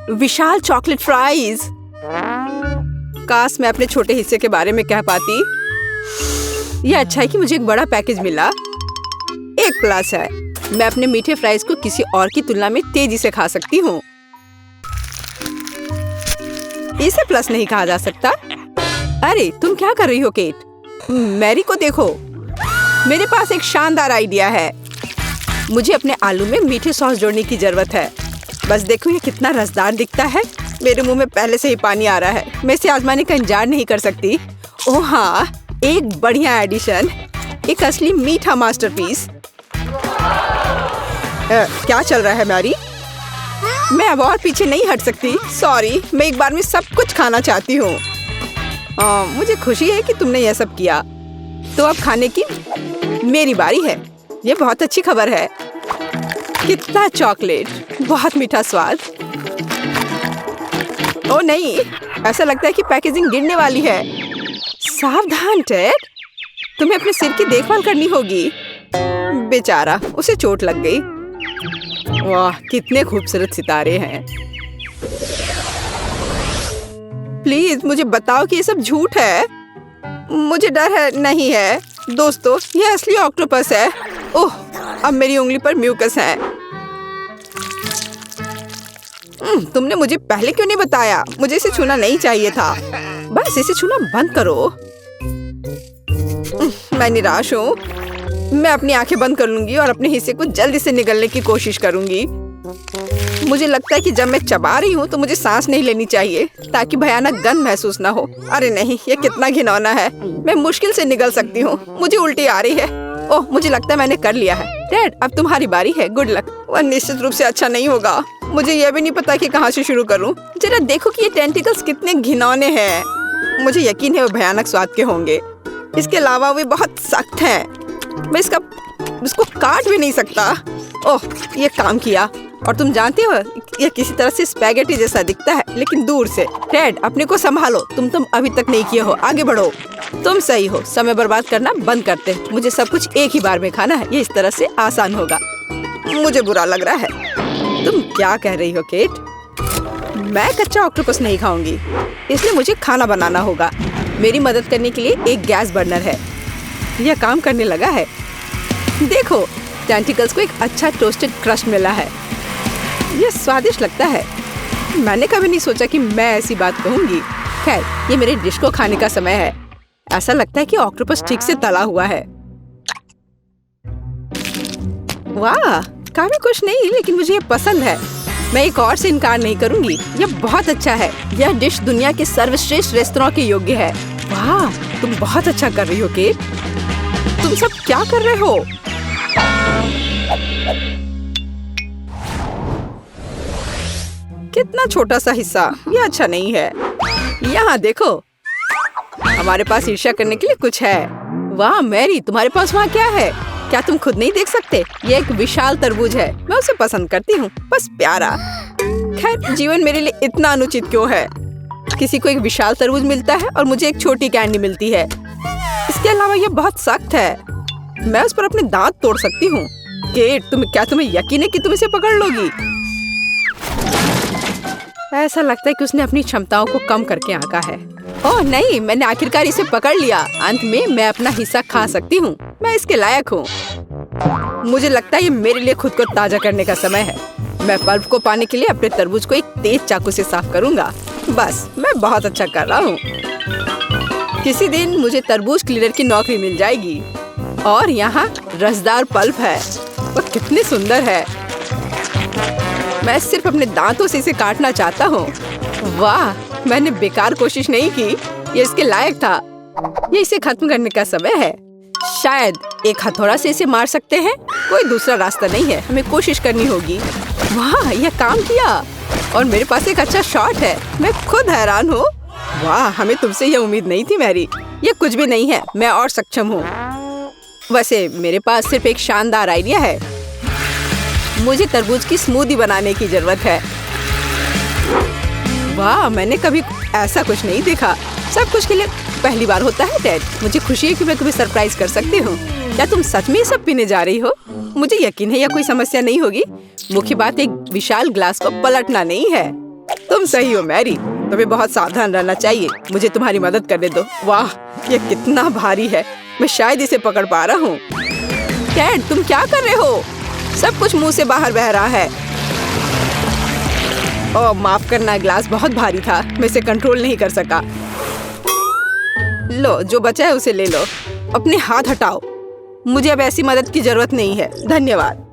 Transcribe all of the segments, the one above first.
विशाल chocolate fries. काश मैं अपने छोटे हिस्से के बारे में कह पाती। यह अच्छा है कि मुझे एक बड़ा पैकेज मिला। एक प्लस है, मैं अपने मीठे फ्राइज को किसी और की तुलना में तेजी से खा सकती हूँ। इसे प्लस नहीं कहा जा सकता। अरे तुम क्या कर रही हो केट? मैरी को देखो, मेरे पास एक शानदार आइडिया है। मुझे अपने आलू में मीठे सॉस जोड़ने की जरूरत है। बस देखो ये कितना रसदार दिखता है। मेरे मुंह में पहले से ही पानी आ रहा है। मैं इसे आजमाने का इंतजार नहीं कर सकती। ओह हाँ, एक बढ़िया एडिशन, एक असली मीठा मास्टरपीस। क्या चल रहा है मैरी? मैं अब और पीछे नहीं हट सकती। सॉरी, मैं एक बार में सब कुछ खाना चाहती हूँ। मुझे खुशी है कि तुमने यह सब किया। तो अब खाने की मेरी बारी है। ये बहुत अच्छी खबर है। कितना चॉकलेट, बहुत मीठा स्वाद। ओह नहीं, ऐसा लगता है कि पैकेजिंग गिरने वाली है। सावधान टेड, तुम्हें अपने सिर की देखभाल करनी होगी। बेचारा, उसे चोट लग गई। वाह, कितने खूबसूरत सितारे हैं। प्लीज मुझे बताओ कि ये सब झूठ है। मुझे डर है। नहीं है दोस्तों, ये असली ऑक्टोपस है। ओह, अब मेरी उंगली पर म्यूकस है। तुमने मुझे पहले क्यों नहीं बताया? मुझे इसे छूना नहीं चाहिए था। बस इसे छूना बंद करो। मैं निराश हूँ। मैं अपनी आंखें बंद कर लूंगी और अपने हिस्से को जल्दी से निगलने की कोशिश करूंगी। मुझे लगता है कि जब मैं चबा रही हूँ तो मुझे सांस नहीं लेनी चाहिए ताकि भयानक गंध महसूस ना हो। अरे नहीं, ये कितना घिनौना है। मैं मुश्किल से निगल सकती हूँ। मुझे उल्टी आ रही है। ओह, मुझे लगता है मैंने कर लिया है। डैड, अब तुम्हारी बारी है। Good luck. वह निश्चित रूप से अच्छा नहीं होगा। मुझे यह भी नहीं पता कि कहाँ से शुरू करूँ। जरा देखो कि ये टेंटिकल्स कितने घिनौने हैं। मुझे यकीन है वो भयानक स्वाद के होंगे। इसके अलावा वे बहुत सख्त हैं। मैं इसको काट भी नहीं सकता। ओह, ये काम किया। और तुम जानते हो, यह किसी तरह से स्पैगेटी जैसा दिखता है, लेकिन दूर से। टेड, अपने को संभालो। तुम अभी तक नहीं किए हो। आगे बढ़ो। तुम सही हो। समय बर्बाद करना बंद करते। मुझे सब कुछ एक ही बार में खाना है। ये इस तरह से आसान होगा। मुझे बुरा लग रहा है। तुम क्या कह रही हो केट? मैं कच्चा ऑक्टोपस नहीं खाऊंगी, इसलिए मुझे खाना बनाना होगा। मेरी मदद करने के लिए एक गैस बर्नर है। यह काम करने लगा है। देखो, टेंटिकल्स को एक अच्छा टोस्टेड क्रस्ट मिला है। यह स्वादिष्ट लगता है। मैंने कभी नहीं सोचा कि मैं ऐसी बात कहूंगी। खैर, ये मेरे डिश को खाने का समय है। ऐसा लगता है कि ऑक्टोपस ठीक से तला हुआ है। वाह, काफी कुछ नहीं, लेकिन मुझे ये पसंद है। मैं एक और से इनकार नहीं करूंगी। यह बहुत अच्छा है। यह डिश दुनिया के सर्वश्रेष्ठ रेस्तरां के योग्य है। वाह, तुम बहुत अच्छा कर रही हो केट। तुम सब क्या कर रहे हो? कितना छोटा सा हिस्सा। यह अच्छा नहीं है। यहाँ देखो, हमारे पास ईर्ष्या करने के लिए कुछ है। वाह मैरी, तुम्हारे पास वहाँ क्या है? क्या तुम खुद नहीं देख सकते? ये एक विशाल तरबूज है। मैं उसे पसंद करती हूँ, बस प्यारा। खैर, जीवन मेरे लिए इतना अनुचित क्यों है? किसी को एक विशाल तरबूज मिलता है और मुझे एक छोटी कैंडी मिलती है। इसके अलावा ये बहुत सख्त है। मैं उस पर अपने दांत तोड़ सकती हूँ। केट, तुम्हें यकीन है कि तुम इसे पकड़ लोगी? ऐसा लगता है कि उसने अपनी क्षमताओं को कम करके आंका है। ओह नहीं, मैंने आखिरकार इसे पकड़ लिया। अंत में मैं अपना हिस्सा खा सकती हूँ। मैं इसके लायक हूँ। मुझे लगता है ये मेरे लिए खुद को ताजा करने का समय है। मैं पल्प को पाने के लिए अपने तरबूज को एक तेज चाकू से साफ करूँगा। बस, मैं बहुत अच्छा कर रहा हूँ। किसी दिन मुझे तरबूज क्लीनर की नौकरी मिल जाएगी। और यहाँ रसदार पल्प है। वह कितनी सुंदर है। मैं सिर्फ अपने दांतों से इसे काटना चाहता हूँ। वाह, मैंने बेकार कोशिश नहीं की। ये इसके लायक था। ये इसे खत्म करने का समय है। शायद एक हथौड़ा से इसे मार सकते हैं। कोई दूसरा रास्ता नहीं है। हमें कोशिश करनी होगी। वाह, यह काम किया। और मेरे पास एक अच्छा शॉट है। मैं खुद हैरान हूँ। वाह, हमें तुमसे यह उम्मीद नहीं थी मैरी। ये कुछ भी नहीं है। मैं और सक्षम हूँ। वैसे मेरे पास सिर्फ एक शानदार आइडिया है। मुझे तरबूज की स्मूदी बनाने की जरूरत है। वाह, मैंने कभी ऐसा कुछ नहीं देखा। सब कुछ के लिए पहली बार होता है टेड। मुझे खुशी है कि मैं तुम्हें सरप्राइज कर सकती हूँ। क्या तुम सच में ये सब पीने जा रही हो? मुझे यकीन है यह कोई समस्या नहीं होगी। मुख्य बात एक विशाल ग्लास को पलटना नहीं है। तुम सही हो मैरी, तुम्हें बहुत सावधान रहना चाहिए। मुझे तुम्हारी मदद करने दो। वाह, ये कितना भारी है, मैं शायद इसे पकड़ पा रहा हूँ। टेड, तुम क्या कर रहे हो? सब कुछ मुंह से बाहर बह रहा है। ओह माफ करना, ग्लास बहुत भारी था, मैं इसे कंट्रोल नहीं कर सका। लो, जो बचा है उसे ले लो। अपने हाथ हटाओ, मुझे अब ऐसी मदद की जरूरत नहीं है, धन्यवाद।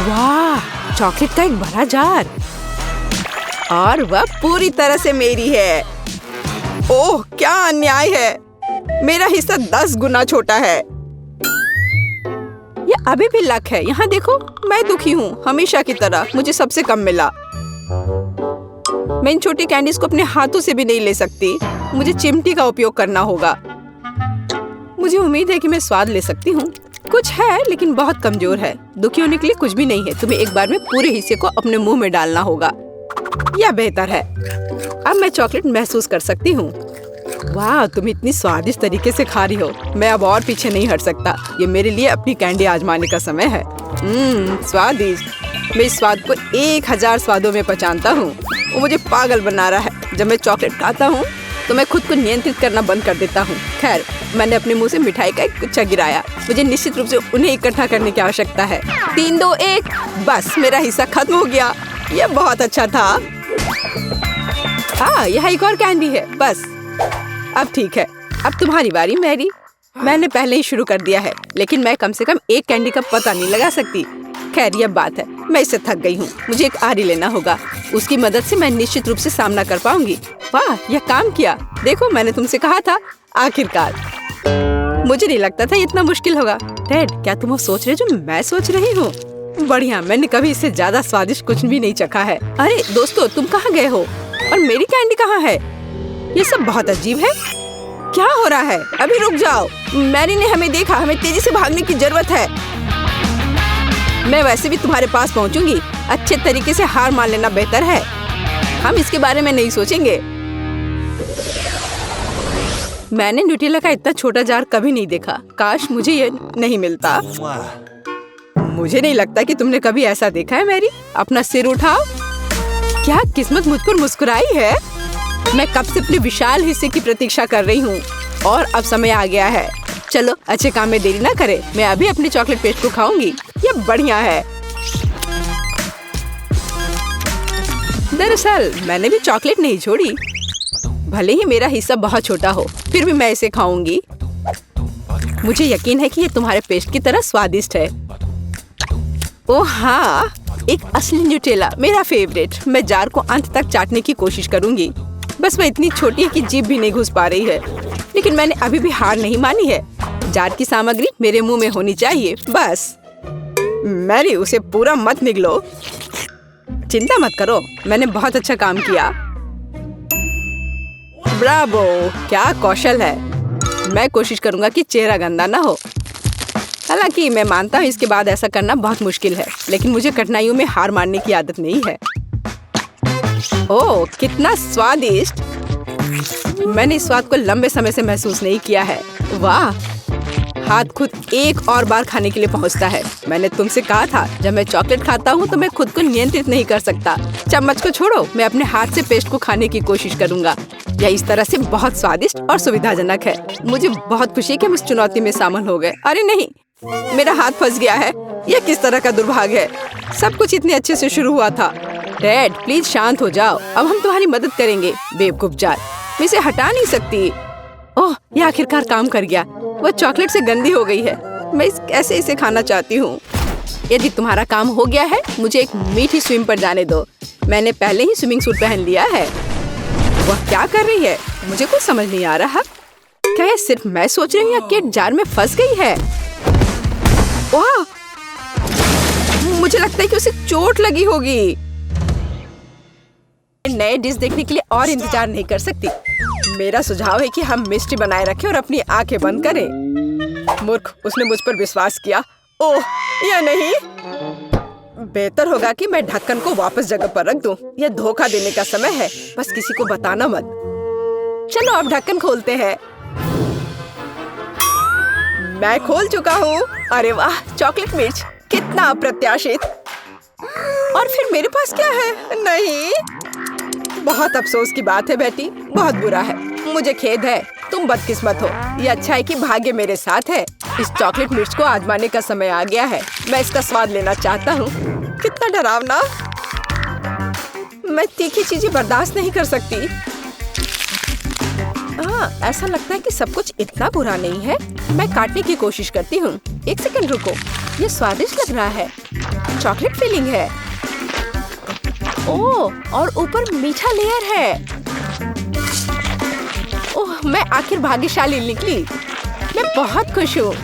वाह, चॉकलेट का एक बड़ा जार, और वह पूरी तरह से मेरी है। ओह क्या अन्याय है, मेरा हिस्सा 10 गुना छोटा है। ये अभी भी लक है, यहाँ देखो, मैं दुखी हूँ, हमेशा की तरह मुझे सबसे कम मिला। मैं इन छोटी कैंडीज को अपने हाथों से भी नहीं ले सकती, मुझे चिमटी का उपयोग करना होगा। मुझे उम्मीद है कि मैं स्वाद ले सकती हूँ। कुछ है लेकिन बहुत कमजोर है। दुखी होने के लिए कुछ भी नहीं है, तुम्हें एक बार में पूरे हिस्से को अपने मुंह में डालना होगा, यह बेहतर है। अब मैं चॉकलेट महसूस कर सकती हूँ। वाह, तुम इतनी स्वादिष्ट तरीके से खा रही हो, मैं अब और पीछे नहीं हट सकता। ये मेरे लिए अपनी कैंडी आजमाने का समय है। स्वादिष्ट, मैं इस स्वाद को 1000 स्वादों में पहचानता हूँ। वो मुझे पागल बना रहा है। जब मैं चॉकलेट खाता हूँ तो मैं खुद को नियंत्रित करना बंद कर देता हूँ। खैर, मैंने अपने मुंह से मिठाई का एक गुच्छा गिराया। मुझे निश्चित रूप से उन्हें इकट्ठा करने की आवश्यकता है। 3, 2, 1, बस मेरा हिस्सा खत्म हो गया। यह बहुत अच्छा था। हाँ, यहाँ एक और कैंडी है, बस अब ठीक है। अब तुम्हारी बारी मैरी। मैंने पहले ही शुरू कर दिया है, लेकिन मैं कम से कम एक कैंडी का पता नहीं लगा सकती। खैर, यह बात है, मैं इससे थक गई हूँ। मुझे एक आरी लेना होगा, उसकी मदद से मैं निश्चित रूप से सामना कर पाऊंगी। वाह, यह काम किया। देखो, मैंने तुमसे कहा था, आखिरकार। मुझे नहीं लगता था इतना मुश्किल होगा। टेड, क्या तुम वो सोच रहे जो मैं सोच रही हूँ? बढ़िया, मैंने कभी इससे ज्यादा स्वादिष्ट कुछ भी नहीं चखा है। अरे दोस्तों, तुम कहाँ गए हो? और मेरी कैंडी कहाँ है? ये सब बहुत अजीब है। क्या हो रहा है? अभी रुक जाओ। मैरी ने हमें देखा, हमें तेजी से भागने की जरूरत है। मैं वैसे भी तुम्हारे पास पहुंचूंगी। अच्छे तरीके से हार मान लेना बेहतर है। हम इसके बारे में नहीं सोचेंगे। मैंने न्यूटेला का इतना छोटा जार कभी नहीं देखा। काश मुझे ये नहीं मिलता। मुझे नहीं लगता कि तुमने कभी ऐसा देखा है मैरी। अपना सिर उठाओ। क्या किस्मत मुझ पर मुस्कुराई है। मैं कब से अपने विशाल हिस्से की प्रतीक्षा कर रही हूँ और अब समय आ गया है। चलो, अच्छे काम में देरी ना करें। मैं अभी अपने चॉकलेट पेस्ट को खाऊंगी। ये बढ़िया है। दरअसल मैंने भी चॉकलेट नहीं छोड़ी। भले ही मेरा हिस्सा बहुत छोटा हो, फिर भी मैं इसे खाऊंगी। मुझे यकीन है कि ये तुम्हारे पेस्ट की तरह स्वादिष्ट है। ओह हाँ, एक असली न्यूटेला, मेरा फेवरेट। मैं जार को अंत तक चाटने की कोशिश करूंगी। बस वह इतनी छोटी है कि जीभ भी नहीं घुस पा रही है। लेकिन मैंने अभी भी हार नहीं मानी है। जार की सामग्री मेरे मुंह में होनी चाहिए, बस। मैरी, उसे पूरा मत निगलो। चिंता मत करो, मैंने बहुत अच्छा काम किया। ब्रावो, क्या कौशल है। मैं कोशिश करूंगा कि चेहरा गंदा ना हो। हालांकि मैं मानता हूँ इसके बाद ऐसा करना बहुत मुश्किल है, लेकिन मुझे कठिनाइयों में हार मानने की आदत नहीं है। ओह, कितना स्वादिष्ट। मैंने इस स्वाद को लंबे समय से महसूस नहीं किया है। वाह, हाथ खुद एक और बार खाने के लिए पहुंचता है। मैंने तुमसे कहा था, जब मैं चॉकलेट खाता हूँ तो मैं खुद को नियंत्रित नहीं कर सकता। चम्मच को छोड़ो, मैं अपने हाथ से पेस्ट को खाने की कोशिश करूंगा। यह इस तरह से बहुत स्वादिष्ट और सुविधाजनक है। मुझे बहुत खुशी है कि हम इस चुनौती में शामिल हो गए। अरे नहीं, मेरा हाथ फंस गया है। यह किस तरह का दुर्भाग्य है। सब कुछ इतने अच्छे से शुरू हुआ था। टेड, प्लीज शांत हो जाओ। अब हम तुम्हारी मदद करेंगे। बेवकूफ जार, मैं इसे हटा नहीं सकती। ओह, यह आखिरकार काम कर गया। वह चॉकलेट से गंदी हो गई है। मैं कैसे इसे खाना चाहती हूँ। यदि तुम्हारा काम हो गया है, मुझे एक मीठी स्विम पर जाने दो। मैंने पहले ही स्विमिंग सूट पहन लिया है। वह क्या कर रही है, मुझे कुछ समझ नहीं आ रहा। क्या यह सिर्फ मैं सोच रही हूँ या केट जार में फंस गई है? वाह, मुझे लगता है कि उसे चोट लगी होगी। नए डिश देखने के लिए और इंतजार नहीं कर सकती। मेरा सुझाव है कि हम मिस्टी बनाए रखें और अपनी आंखें बंद करें। मूर्ख, उसने मुझ पर विश्वास किया। ओह, या नहीं। बेहतर होगा कि मैं ढक्कन को वापस जगह पर रख दूं। यह धोखा देने का समय है, बस किसी को बताना मत। चलो अब ढक्कन खोलते हैं। मैं खोल चुका हूँ। अरे वाह, चॉकलेट मिर्च, कितना अप्रत्याशित। और फिर मेरे पास क्या है? नहीं, बहुत अफसोस की बात है बेटी, बहुत बुरा है। मुझे खेद है, तुम बदकिस्मत हो। ये अच्छा है कि भाग्य मेरे साथ है। इस चॉकलेट मिर्च को आजमाने का समय आ गया है। मैं इसका स्वाद लेना चाहता हूँ। कितना डरावना! मैं तीखी चीजें बर्दाश्त नहीं कर सकती। ऐसा लगता है कि सब कुछ इतना बुरा नहीं है। मैं काटने की कोशिश करती हूँ। एक सेकंड रुको, ये स्वादिष्ट लग रहा है। चॉकलेट फिलिंग है। ओह, और ऊपर मीठा लेयर है। ओह, मैं आखिर भाग्यशाली निकली। मैं बहुत खुश हूँ।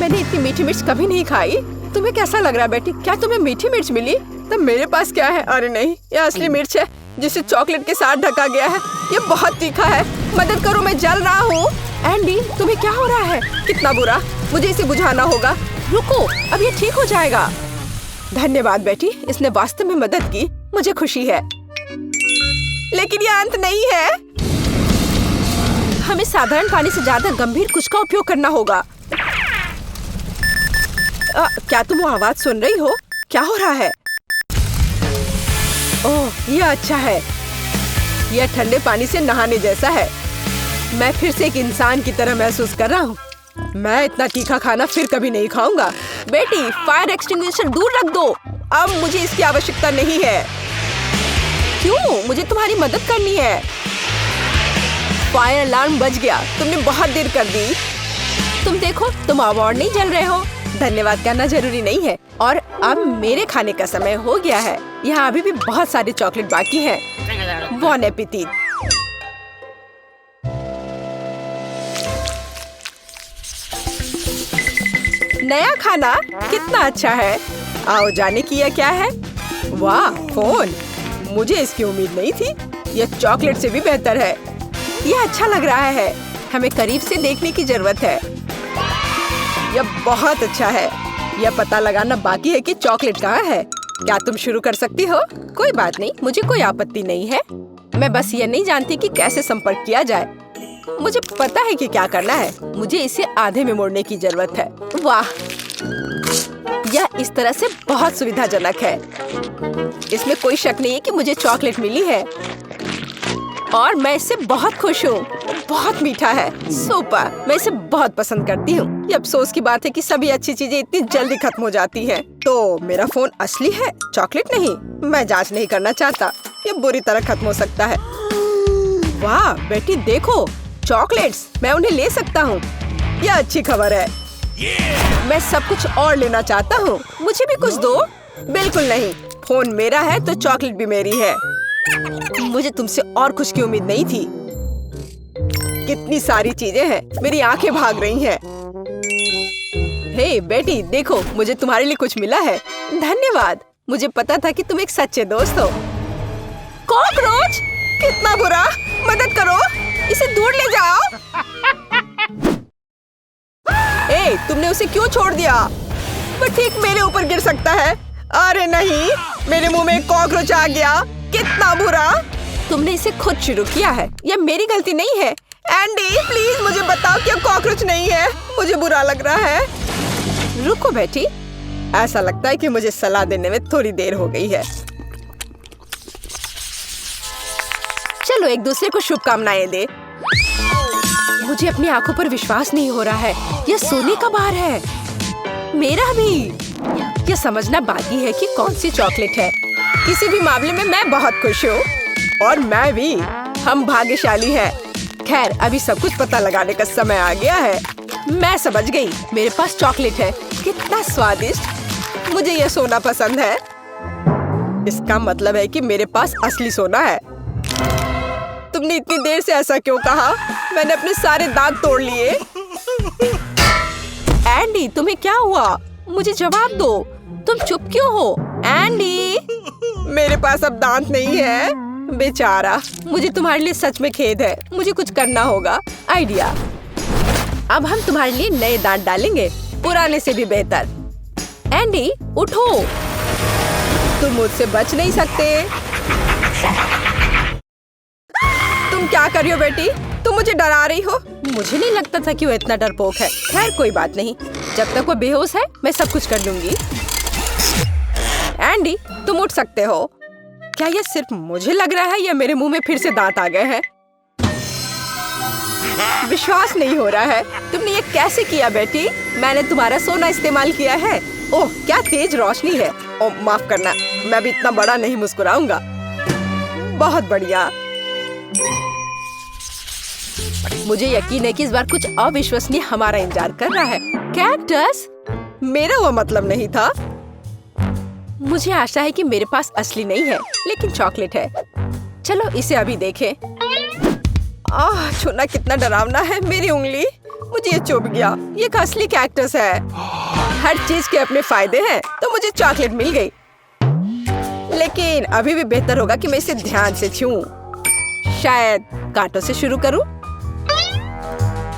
मैंने इतनी मीठी मिर्च कभी नहीं खाई। तुम्हें कैसा लग रहा है बेटी? क्या तुम्हें मीठी मिर्च मिली? तब मेरे पास क्या है? अरे नहीं, ये असली मिर्च है जिसे चॉकलेट के साथ ढका गया है। ये बहुत तीखा है। मदद करो, मैं जल रहा हूँ। एंडी, तुम्हें क्या हो रहा है? कितना बुरा! मुझे इसे बुझाना होगा। रुको, अब ये ठीक हो जाएगा। धन्यवाद बेटी, इसने वास्तव में मदद की। मुझे खुशी है। लेकिन ये अंत नहीं है। हमें साधारण पानी से ज्यादा गंभीर कुछ का उपयोग करना होगा। क्या तुम वो आवाज सुन रही हो? क्या हो रहा है? ओह, ये अच्छा है। यह ठंडे पानी से नहाने जैसा है। मैं फिर से एक इंसान की तरह महसूस कर रहा हूँ। मैं इतना तीखा खाना फिर कभी नहीं खाऊंगा। बेटी, फायर एक्सटिंग्विशर दूर रख दो। अब मुझे इसकी आवश्यकता नहीं है। क्यों? मुझे तुम्हारी मदद करनी है। फायर अलार्म बज गया। तुमने बहुत देर कर दी। तुम देखो, तुम अवार्ड नहीं जल रहे हो। धन्यवाद कहना जरूरी नहीं है। और अब मेरे खाने का समय हो गया है। यहाँ अभी भी बहुत सारे चॉकलेट बाकी हैं। बॉन एपेटिट। नया खाना कितना अच्छा है। आओ जाने की यह क्या है? वाह, फोन! मुझे इसकी उम्मीद नहीं थी। यह चॉकलेट से भी बेहतर है। यह अच्छा लग रहा है। हमें करीब से देखने की जरूरत है। यह बहुत अच्छा है। यह पता लगाना बाकी है कि चॉकलेट कहाँ है। क्या तुम शुरू कर सकती हो? कोई बात नहीं, मुझे कोई आपत्ति नहीं है। मैं बस ये नहीं जानती कि कैसे संपर्क किया जाए। मुझे पता है कि क्या करना है। मुझे इसे आधे में मोड़ने की जरूरत है। वाह, यह इस तरह से बहुत सुविधाजनक है। इसमें कोई शक नहीं है कि मुझे चॉकलेट मिली है और मैं इससे बहुत खुश हूँ। बहुत मीठा है। सुपर! मैं इसे बहुत पसंद करती हूँ। ये अफसोस की बात है कि सभी अच्छी चीजें इतनी जल्दी खत्म हो जाती हैं। तो मेरा फोन असली है, चॉकलेट नहीं। मैं जांच नहीं करना चाहता। ये बुरी तरह खत्म हो सकता है। वाह बेटी, देखो चॉकलेट्स। मैं उन्हें ले सकता हूँ। यह अच्छी खबर है। मैं सब कुछ और लेना चाहता हूँ। मुझे भी कुछ दो। बिल्कुल नहीं, फोन मेरा है तो चॉकलेट भी मेरी है। मुझे तुमसे और कुछ की उम्मीद नहीं थी। कितनी सारी चीजें हैं। मेरी आंखें भाग रही हैं। हे बेटी, देखो, मुझे तुम्हारे लिए कुछ मिला है। धन्यवाद। मुझे पता था कि तुम एक सच्चे दोस्त हो। कॉकरोच! कितना बुरा! मदद करो, इसे दूर ले जाओ। ए, तुमने उसे क्यों छोड़ दिया? वो ठीक मेरे ऊपर गिर सकता है। अरे नहीं, मेरे मुंह में कॉकरोच आ गया। कितना बुरा! तुमने इसे खुद शुरू किया है। यह मेरी गलती नहीं है। एंडी, प्लीज मुझे बताओ कि कॉकरोच नहीं है। मुझे बुरा लग रहा है। रुको बेटी, ऐसा लगता है कि मुझे सलाह देने में थोड़ी देर हो गई है। चलो एक दूसरे को शुभकामनाएं दे। मुझे अपनी आंखों पर विश्वास नहीं हो रहा है। यह सोने का बार है। मेरा भी। यह समझना बाकी है कि कौन सी चॉकलेट है। किसी भी मामले में मैं बहुत खुश हूँ। और मैं भी। हम भाग्यशाली हैं। खैर, अभी सब कुछ पता लगाने का समय आ गया है। मैं समझ गई। मेरे पास चॉकलेट है। कितना स्वादिष्ट! मुझे यह सोना पसंद है। इसका मतलब है कि मेरे पास असली सोना है। तुमने इतनी देर से ऐसा क्यों कहा? मैंने अपने सारे दांत तोड़ लिए। एंडी, तुम्हें क्या हुआ? मुझे जवाब दो। तुम चुप क्यों हो? एंडी! मेरे पास अब दांत नहीं है। बेचारा, मुझे तुम्हारे लिए सच में खेद है। मुझे कुछ करना होगा। आइडिया! अब हम तुम्हारे लिए नए दांत डालेंगे, पुराने से भी बेहतर। एंडी, उठो। तुम मुझसे बच नहीं सकते। तुम क्या कर रही हो बेटी? तुम मुझे डरा रही हो। मुझे नहीं लगता था कि वो इतना डरपोक है। खैर कोई बात नहीं, जब तक वो बेहोश है मैं सब कुछ कर लूंगी। एंडी, तुम उठ सकते हो। क्या ये सिर्फ मुझे लग रहा है या मेरे मुंह में फिर से दांत आ गए हैं? विश्वास नहीं हो रहा है। तुमने ये कैसे किया बेटी? मैंने तुम्हारा सोना इस्तेमाल किया है। ओह, क्या तेज रोशनी है। ओह, माफ करना, मैं भी इतना बड़ा नहीं मुस्कुराऊंगा। बहुत बढ़िया। मुझे यकीन है कि इस बार कुछ अविश्वसनीय हमारा इंतजार कर रहा है। कैक्टस? मेरा वो मतलब नहीं था। मुझे आशा है कि मेरे पास असली नहीं है, लेकिन चॉकलेट है। चलो इसे अभी देखें। छूना कितना डरावना है। मेरी उंगली, मुझे ये चुभ गया। ये एक असली कैक्टस है। हर चीज के अपने फायदे हैं, तो मुझे चॉकलेट मिल गई। लेकिन अभी भी बेहतर होगा कि मैं इसे ध्यान से छूऊं। शायद कांटों से शुरू करूं।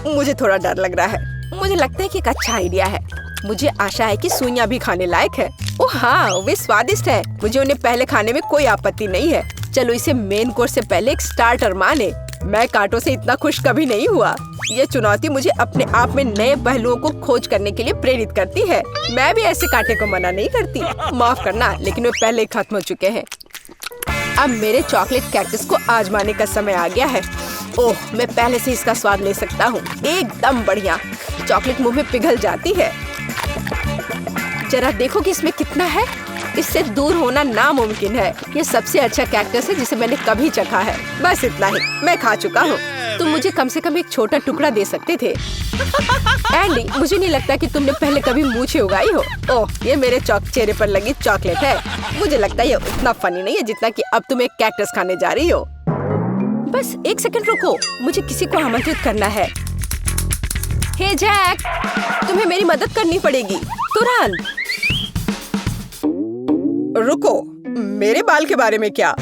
मुझे थोड़ा डर लग रहा है। मुझे लगता है कि एक अच्छा आइडिया है। मुझे आशा है कि सुइयां भी खाने लायक है। ओह हाँ, वे स्वादिष्ट है। मुझे उन्हें पहले खाने में कोई आपत्ति नहीं है। चलो इसे मेन कोर्स से पहले एक स्टार्टर माने। मैं कांटों से इतना खुश कभी नहीं हुआ। ये चुनौती मुझे अपने आप में नए पहलुओं को खोज करने के लिए प्रेरित करती है। मैं भी ऐसे कांटे को मना नहीं करती। माफ करना, लेकिन वे पहले ही खत्म हो चुके हैं। अब मेरे चॉकलेट कैक्टस को आजमाने का समय आ गया है। ओह, मैं पहले से इसका स्वाद ले सकता हूँ। एकदम बढ़िया। चॉकलेट मुंह में पिघल जाती है। जरा देखो कि इसमें कितना है। इससे दूर होना नामुमकिन है। ये सबसे अच्छा कैक्टस है जिसे मैंने कभी चखा है। बस इतना ही, मैं खा चुका हूँ। तुम मुझे कम से कम एक छोटा टुकड़ा दे सकते थे। एंडी, मुझे नहीं लगता कि तुमने पहले कभी मूछें उगाई हो। ओह, ये मेरे चेहरे पर लगी चॉकलेट है। मुझे लगता है ये उतना फनी नहीं है जितना कि अब तुम एक कैक्टस खाने जा रही हो। बस एक सेकंड रुको, मुझे किसी को आमंत्रित करना है। हे जैक, तुम्हें मेरी मदद करनी पड़ेगी तुरंत। रुको, मेरे बाल के बारे में क्या?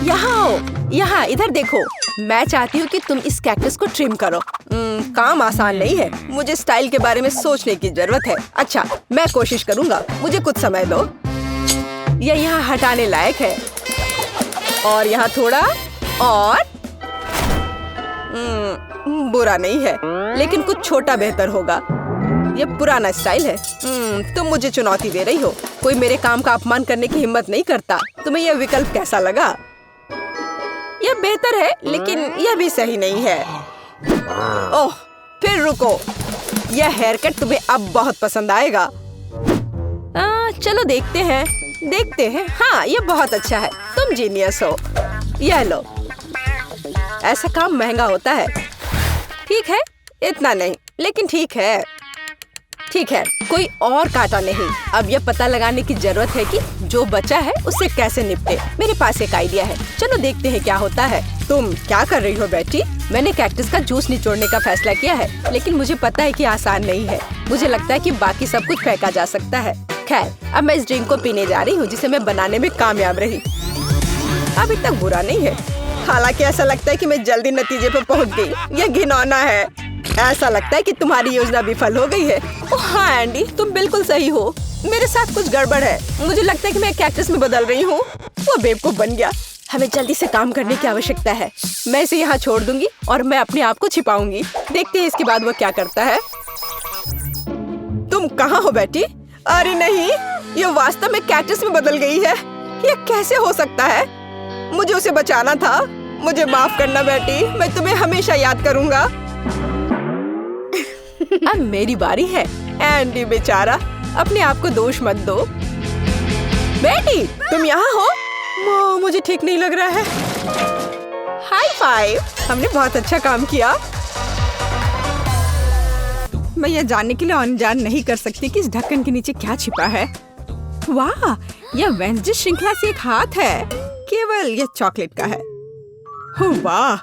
यहाँ आओ, यहाँ इधर देखो। मैं चाहती हूँ कि तुम इस कैक्टस को ट्रिम करो। काम आसान नहीं है। मुझे स्टाइल के बारे में सोचने की जरूरत है। अच्छा, मैं कोशिश करूँगा। मुझे कुछ समय दो। यह यहाँ हटाने लायक है। और यहाँ थोड़ा और। बुरा नहीं है, लेकिन कुछ छोटा बेहतर होगा। ये पुराना स्टाइल है। तुम मुझे चुनौती दे रही हो। कोई मेरे काम का अपमान करने की हिम्मत नहीं करता। तुम्हें यह विकल्प कैसा लगा? यह बेहतर है, लेकिन यह भी सही नहीं है। ओह, फिर रुको। यह हेयर कट तुम्हें अब बहुत पसंद आएगा। चलो देखते हैं। हाँ, यह बहुत अच्छा है। तुम जीनियस हो। यह लो। ऐसा काम महंगा होता है। ठीक है, इतना नहीं, लेकिन ठीक है, कोई और कांटा नहीं। अब यह पता लगाने की जरूरत है कि जो बचा है उससे कैसे निपटे। मेरे पास एक आइडिया है। चलो देखते हैं क्या होता है। तुम क्या कर रही हो बेटी? मैंने कैक्टस का जूस निचोड़ने का फैसला किया है, लेकिन मुझे पता है कि आसान नहीं है। मुझे लगता है कि बाकी सब कुछ फेंका जा सकता है। खैर, अब मैं इस ड्रिंक को पीने जा रही हूँ जिसे मैं बनाने में कामयाब रही। अभी तक बुरा नहीं है। हालांकि ऐसा लगता है कि मैं जल्दी नतीजे पर पहुँच गई। यह घिनौना है। ऐसा लगता है कि तुम्हारी योजना विफल हो गई है। ओह हाँ एंडी, तुम बिल्कुल सही हो। मेरे साथ कुछ गड़बड़ है। मुझे लगता है कि मैं कैक्टस में बदल रही हूँ। वो बेवकूफ बन गया। हमें जल्दी से काम करने की आवश्यकता है। मैं इसे यहाँ छोड़ दूंगी और मैं अपने आप को छिपाऊंगी। देखते हैं इसके बाद वो क्या करता है। तुम कहाँ हो बेटी? अरे नहीं, ये वास्तव में कैक्टस में बदल गई है। ये कैसे हो सकता है? मुझे उसे बचाना था। मुझे माफ करना बेटी, मैं तुम्हें हमेशा याद करूंगा। अब मेरी बारी है। एंडी बेचारा, अपने आप को दोष मत दो। बेटी, तुम यहाँ हो? मुझे ठीक नहीं लग रहा है। हाई फाइव, हमने बहुत अच्छा काम किया। मैं यह जानने के लिए अनजान नहीं कर सकती कि इस ढक्कन के नीचे क्या छिपा है। वाह, यह वेंसडे श्रृंखला से एक हाथ है। केवल यह चॉकलेट का है। वाह,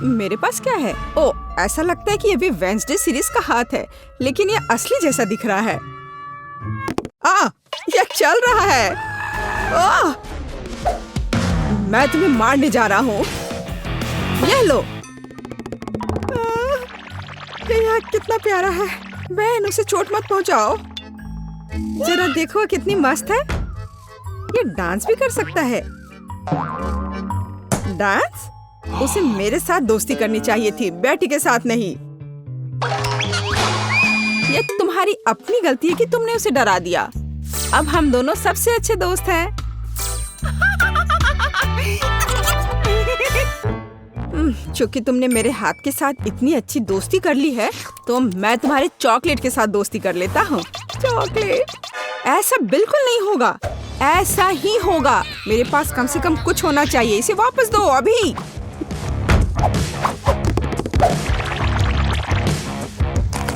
मेरे पास क्या है? ओ, ऐसा लगता है कि ये भी वेंसडे सीरीज का हाथ है, लेकिन ये असली जैसा दिख रहा है। यह चल रहा है। मैं तुम्हें मारने जा रहा हूँ। यह लो। यह कितना प्यारा है। बहन, उसे चोट मत पहुँचाओ। जरा देखो कितनी मस्त है। ये डांस भी कर सकता है। डांस? उसे मेरे साथ दोस्ती करनी चाहिए थी, बेटी के साथ नहीं। ये तुम्हारी अपनी गलती है कि तुमने उसे डरा दिया। अब हम दोनों सबसे अच्छे दोस्त हैं। क्योंकि तुमने मेरे हाथ के साथ इतनी अच्छी दोस्ती कर ली है, तो मैं तुम्हारे चॉकलेट के साथ दोस्ती कर लेता हूँ। चॉकलेट? ऐसा बिल्कुल नहीं होगा। ऐसा ही होगा। मेरे पास कम से कम कुछ होना चाहिए। इसे वापस दो अभी।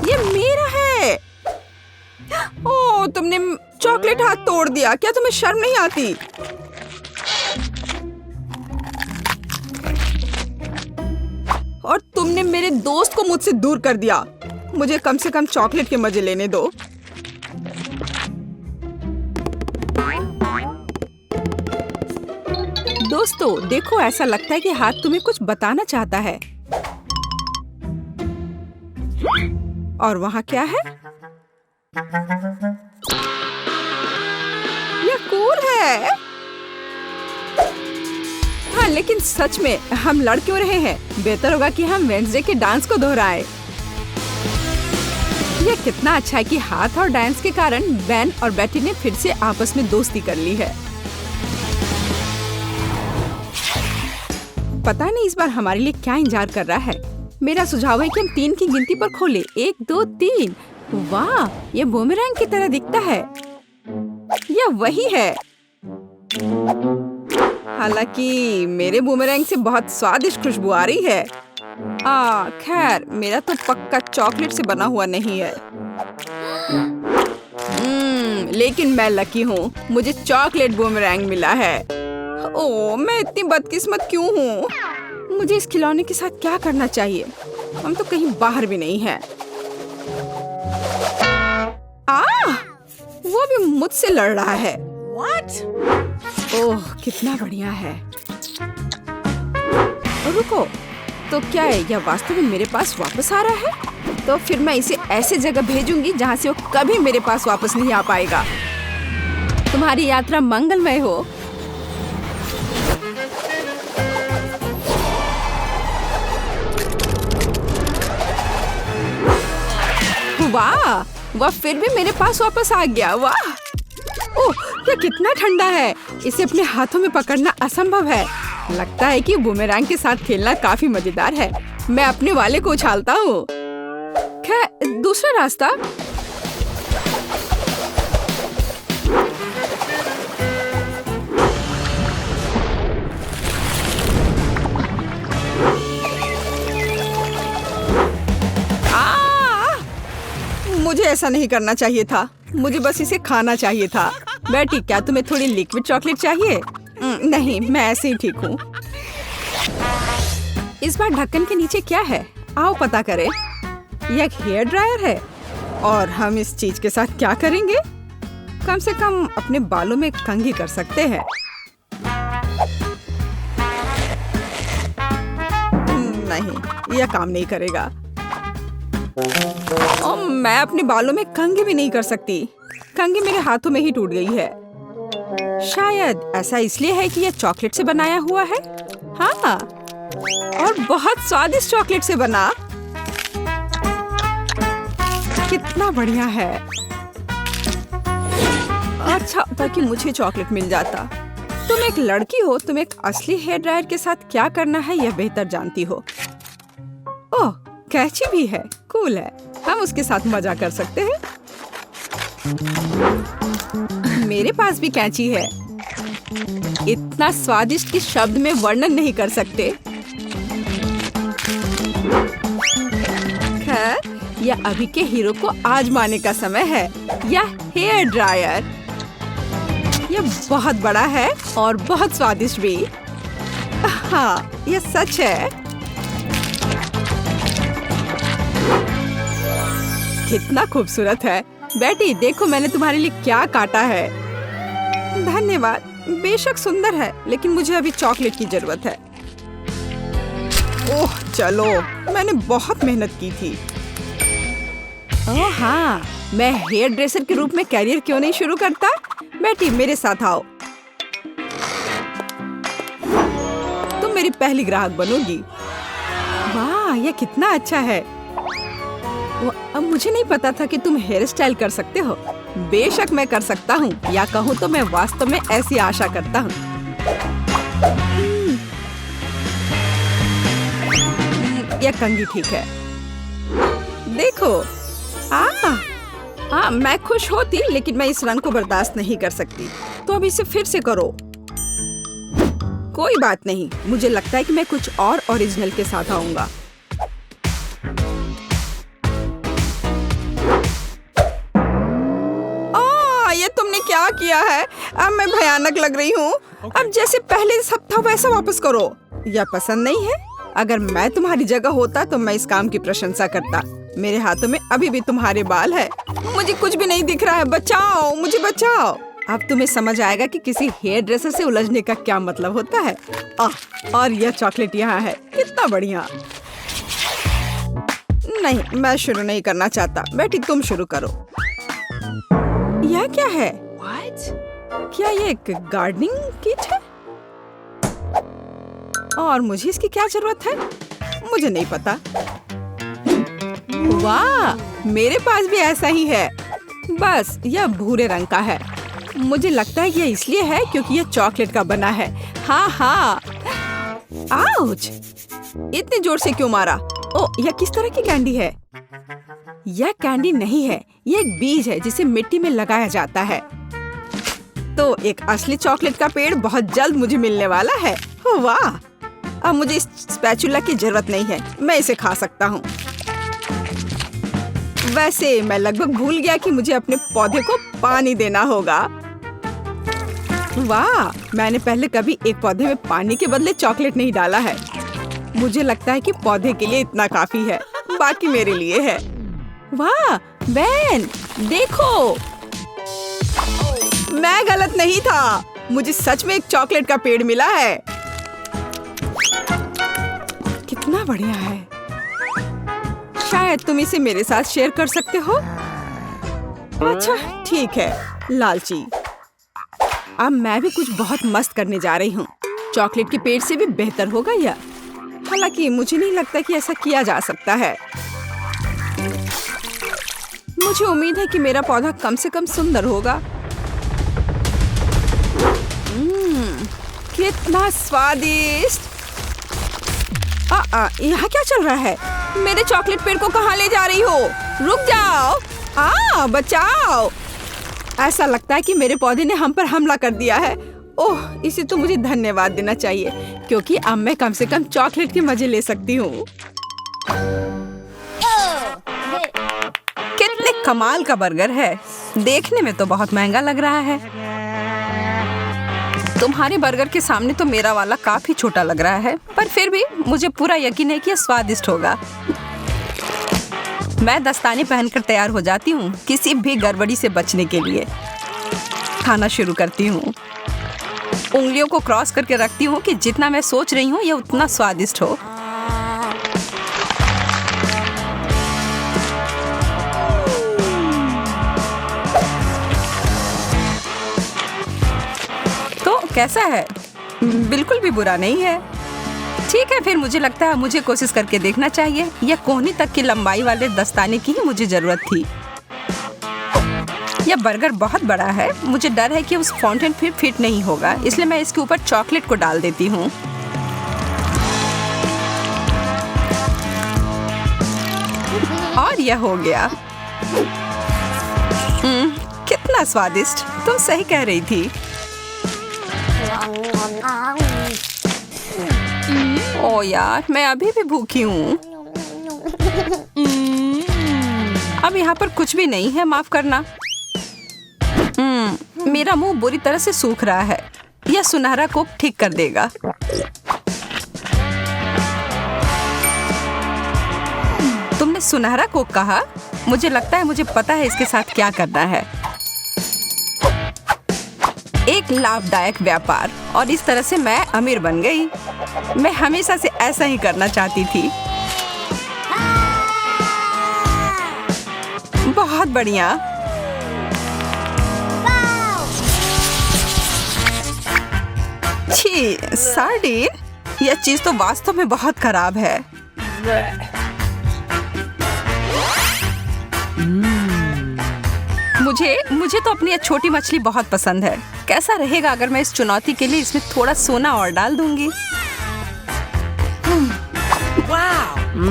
ये मेरा है। ओह, तुमने चॉकलेट हाथ तोड़ दिया। क्या तुम्हें शर्म नहीं आती? और तुमने मेरे दोस्त को मुझसे दूर कर दिया। मुझे कम से कम चॉकलेट के मजे लेने दो। दोस्तों, देखो, ऐसा लगता है कि हाथ तुम्हें कुछ बताना चाहता है। और वहाँ क्या है? ये कूल है। हाँ, लेकिन सच में हम लड़ क्यों रहे हैं? बेहतर होगा कि हम वेडनेसडे के डांस को दोहराएं। यह कितना अच्छा है कि हाथ और डांस के कारण बेन और बेटी ने फिर से आपस में दोस्ती कर ली है। पता नहीं इस बार हमारे लिए क्या इंतजार कर रहा है। मेरा सुझाव है कि हम 3 की गिनती पर खोलें। 1, 2, 3। वाह, ये बूमेरैंग की तरह दिखता है। यह वही है। हालांकि मेरे बूमेरैंग से बहुत स्वादिष्ट खुशबू आ रही है। खैर, मेरा तो पक्का चॉकलेट से बना हुआ नहीं है। लेकिन मैं लकी हूँ। मुझे चॉकलेट बूमेरैंग मिला है। ओह, मैं इतनी बदकिस्मत क्यों हूँ? मुझे इस खिलौने के साथ क्या करना चाहिए? हम तो कहीं बाहर भी नहीं हैं। वो भी मुझसे लड़ रहा है। What? ओह, कितना बढ़िया है। रुको, तो क्या है? यह वास्तव में मेरे पास वापस आ रहा है? तो फिर मैं इसे ऐसे जगह भेजूंगी जहाँ से वो कभी मेरे पास वापस नहीं आ पाएगा। तुम्हारी यात्रा मंगलमय हो। वाह, वह फिर भी मेरे पास वापस आ गया। वाह! ओह, यह कितना ठंडा है। इसे अपने हाथों में पकड़ना असंभव है। लगता है कि बूमेरैंग के साथ खेलना काफी मजेदार है। मैं अपने वाले को उछालता हूँ। खैर, दूसरा रास्ता। मुझे ऐसा नहीं करना चाहिए था। मुझे बस इसे खाना चाहिए था। बेटी, क्या तुम्हें थोड़ी लिक्विड चॉकलेट चाहिए? नहीं, मैं ऐसे ही ठीक हूँ। इस बार ढक्कन के नीचे क्या है? आओ पता करें। यह एक हेयर ड्रायर है। और हम इस चीज के साथ क्या करेंगे? कम से कम अपने बालों में कंघी कर सकते हैं। नहीं, यह काम नहीं करेगा। मैं अपने बालों में कंघी भी नहीं कर सकती। कंघी मेरे हाथों में ही टूट गई है। शायद ऐसा इसलिए है कि यह चॉकलेट से बनाया हुआ है। हाँ, और बहुत स्वादिष्ट चॉकलेट से बना। कितना बढ़िया है। अच्छा, ताकि मुझे चॉकलेट मिल जाता। तुम एक लड़की हो, तुम एक असली हेयर ड्रायर के साथ क्या करना है यह बेहतर जानती हो। ओह, कैची भी है। कूल है। हम उसके साथ मजा कर सकते हैं। मेरे पास भी कैंची है। इतना स्वादिष्ट कि शब्द में वर्णन नहीं कर सकते। खैर, यह अभी के हीरो को आजमाने का समय है। यह हेयर ड्रायर। यह बहुत बड़ा है और बहुत स्वादिष्ट भी। हाँ, यह सच है। कितना खूबसूरत है। बेटी, देखो मैंने तुम्हारे लिए क्या काटा है। धन्यवाद। बेशक सुंदर है, लेकिन मुझे अभी चॉकलेट की जरूरत है। ओह, चलो, मैंने बहुत मेहनत की थी। ओह हाँ, मैं हेयर ड्रेसर के रूप में कैरियर क्यों नहीं शुरू करता? बेटी, मेरे साथ आओ। तुम मेरी पहली ग्राहक बनोगी। वाह, यह कितना अच्छा है। अब मुझे नहीं पता था कि तुम हेयर स्टाइल कर सकते हो। बेशक मैं कर सकता हूँ, या कहूँ तो मैं वास्तव में ऐसी आशा करता हूँ। यह कंघी ठीक है। देखो, मैं खुश होती, लेकिन मैं इस रंग को बर्दाश्त नहीं कर सकती। तो अब इसे फिर से करो। कोई बात नहीं, मुझे लगता है कि मैं कुछ और ओरिजिनल के साथ आऊंगा। ये तुमने क्या किया है? अब मैं भयानक लग रही हूँ। अब जैसे पहले सब था वैसा वापस करो। यह पसंद नहीं है? अगर मैं तुम्हारी जगह होता तो मैं इस काम की प्रशंसा करता। मेरे हाथों में अभी भी तुम्हारे बाल है। मुझे कुछ भी नहीं दिख रहा है। बचाओ, मुझे बचाओ। अब तुम्हें समझ आएगा कि किसी हेयर ड्रेसर से उलझने का क्या मतलब होता है। और यह चॉकलेट यहाँ है। कितना बढ़िया। नहीं, मैं शुरू नहीं करना चाहता। बेटी तुम शुरू करो। यह क्या है? क्या ये एक गार्डनिंग किट है? और मुझे इसकी क्या जरूरत है? मुझे नहीं पता। वाह, मेरे पास भी ऐसा ही है। बस यह भूरे रंग का है। मुझे लगता है यह इसलिए है क्योंकि यह चॉकलेट का बना है। हाँ। आउच! इतने जोर से क्यों मारा? ओह, यह किस तरह की कैंडी है? यह कैंडी नहीं है, यह एक बीज है जिसे मिट्टी में लगाया जाता है। तो एक असली चॉकलेट का पेड़ बहुत जल्द मुझे मिलने वाला है। वाह! अब मुझे इस स्पैचुला की जरूरत नहीं है। मैं इसे खा सकता हूँ। वैसे मैं लगभग भूल गया कि मुझे अपने पौधे को पानी देना होगा। वाह! मैंने पहले कभी एक पौधे में पानी के बदले चॉकलेट नहीं डाला है। मुझे लगता है कि पौधे के लिए इतना काफी है, बाकी मेरे लिए है। वाह बेन, देखो, मैं गलत नहीं था। मुझे सच में एक चॉकलेट का पेड़ मिला है। कितना बढ़िया है। शायद तुम इसे मेरे साथ शेयर कर सकते हो। अच्छा ठीक है, लालची। अब मैं भी कुछ बहुत मस्त करने जा रही हूँ। चॉकलेट के पेड़ से भी बेहतर होगा यह। हालांकि मुझे नहीं लगता कि ऐसा किया जा सकता है। मुझे उम्मीद है कि मेरा पौधा कम से कम सुंदर होगा। कितना स्वादिष्ट। यहाँ क्या चल रहा है? मेरे चॉकलेट पेड़ को कहाँ ले जा रही हो? रुक जाओ। बचाओ। ऐसा लगता है कि मेरे पौधे ने हम पर हमला कर दिया है। ओह, इसे तो मुझे धन्यवाद देना चाहिए, क्योंकि अब मैं कम से कम चॉकलेट के मजे ले सकती हूँ। कितने कमाल का बर्गर है। देखने में तो बहुत महंगा लग रहा है। तुम्हारे बर्गर के सामने तो मेरा वाला काफी छोटा लग रहा है, पर फिर भी मुझे पूरा यकीन है कि यह स्वादिष्ट होगा। मैं दस्ताने पहनकर तैयार हो जाती हूँ, किसी भी गड़बड़ी से बचने के लिए। खाना शुरू करती हूँ। उंगलियों को क्रॉस करके रखती हूँ कि जितना मैं सोच रही हूँ यह उतना स्वादिष्ट हो। तो कैसा है? बिल्कुल भी बुरा नहीं है। ठीक है, फिर मुझे लगता है मुझे कोशिश करके देखना चाहिए। यह कोहनी तक की लंबाई वाले दस्ताने की ही मुझे जरूरत थी। यह बर्गर बहुत बड़ा है। मुझे डर है कि उस फाउंटेन फिर फिट नहीं होगा, इसलिए मैं इसके ऊपर चॉकलेट को डाल देती हूँ। और यह हो गया। कितना स्वादिष्ट। तुम सही कह रही थी। ओ यार, मैं अभी भी भूखी हूँ। अब यहाँ पर कुछ भी नहीं है, माफ करना। मेरा मुंह बुरी तरह से सूख रहा है। यह सुनहरा कोक ठीक कर देगा। तुमने सुनहरा कोक कहा? मुझे लगता है मुझे पता है इसके साथ क्या करना है। एक लाभदायक व्यापार, और इस तरह से मैं अमीर बन गई। मैं हमेशा से ऐसा ही करना चाहती थी। बहुत बढ़िया। छी, सार्डिन, यह चीज तो वास्तव में बहुत खराब है। मुझे तो अपनी ये छोटी मछली बहुत पसंद है। कैसा रहेगा अगर मैं इस चुनौती के लिए इसमें थोड़ा सोना और डाल दूंगी?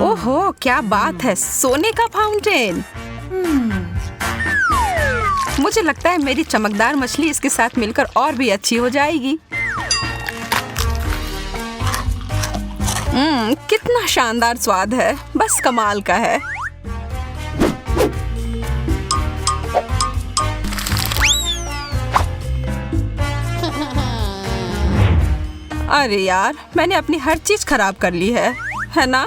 ओहो, क्या बात है, सोने का फाउंटेन। मुझे लगता है मेरी चमकदार मछली इसके साथ मिलकर और भी अच्छी हो जाएगी। कितना शानदार स्वाद है, बस कमाल का है। अरे यार, मैंने अपनी हर चीज खराब कर ली है ना?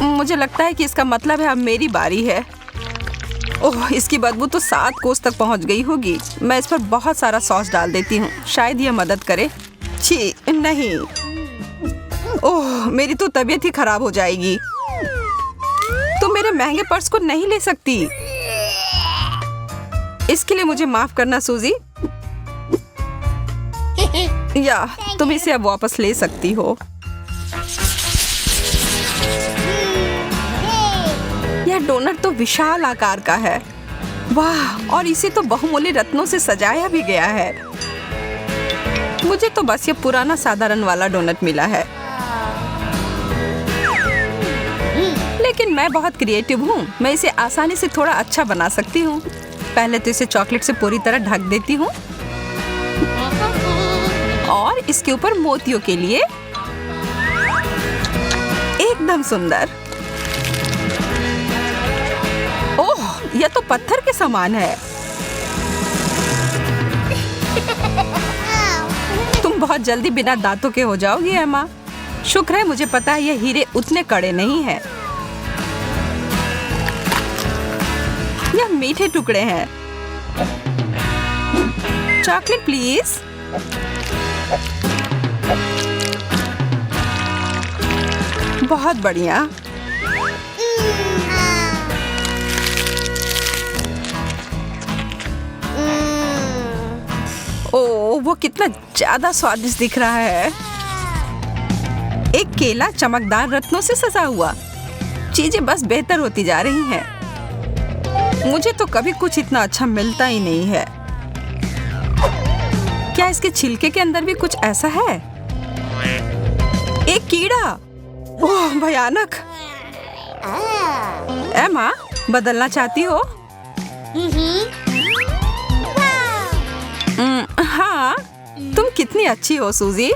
मुझे लगता है कि इसका मतलब है अब मेरी बारी है। ओह, इसकी बदबू तो 7 कोस तक पहुंच गई होगी। मैं इस पर बहुत सारा सॉस डाल देती हूँ, शायद यह मदद करे। छी, नहीं। ओह, मेरी तो तबीयत ही खराब हो जाएगी। तुम मेरे महंगे पर्स को नहीं ले सकती। इसके लिए मुझे माफ करना सूजी। या तुम इसे अब वापस ले सकती हो। यह डोनट तो विशाल आकार का है। वाह, और इसे तो बहुमूल्य रत्नों से सजाया भी गया है। मुझे तो बस ये पुराना साधारण वाला डोनट मिला है, लेकिन मैं बहुत क्रिएटिव हूँ। मैं इसे आसानी से थोड़ा अच्छा बना सकती हूँ। पहले तो इसे चॉकलेट से पूरी तरह ढक देती हूँ और इसके ऊपर मोतियों के लिए एकदम सुंदर। ओह, यह तो पत्थर के समान है। तुम बहुत जल्दी बिना दांतों के हो जाओगी एमा। शुक्र है मुझे पता है ये हीरे उतने कड़े नहीं हैं। यह मीठे टुकड़े हैं। Chocolate please. बहुत बढ़िया। ओह, वो कितना ज्यादा स्वादिष्ट दिख रहा है। एक केला चमकदार रत्नों से सजा हुआ। चीजें बस बेहतर होती जा रही हैं। मुझे तो कभी कुछ इतना अच्छा मिलता ही नहीं है। क्या इसके छिलके के अंदर भी कुछ ऐसा है? एक कीड़ा। ओह, भयानक। एमा, बदलना चाहती हो? हाँ, तुम कितनी अच्छी हो सूजी।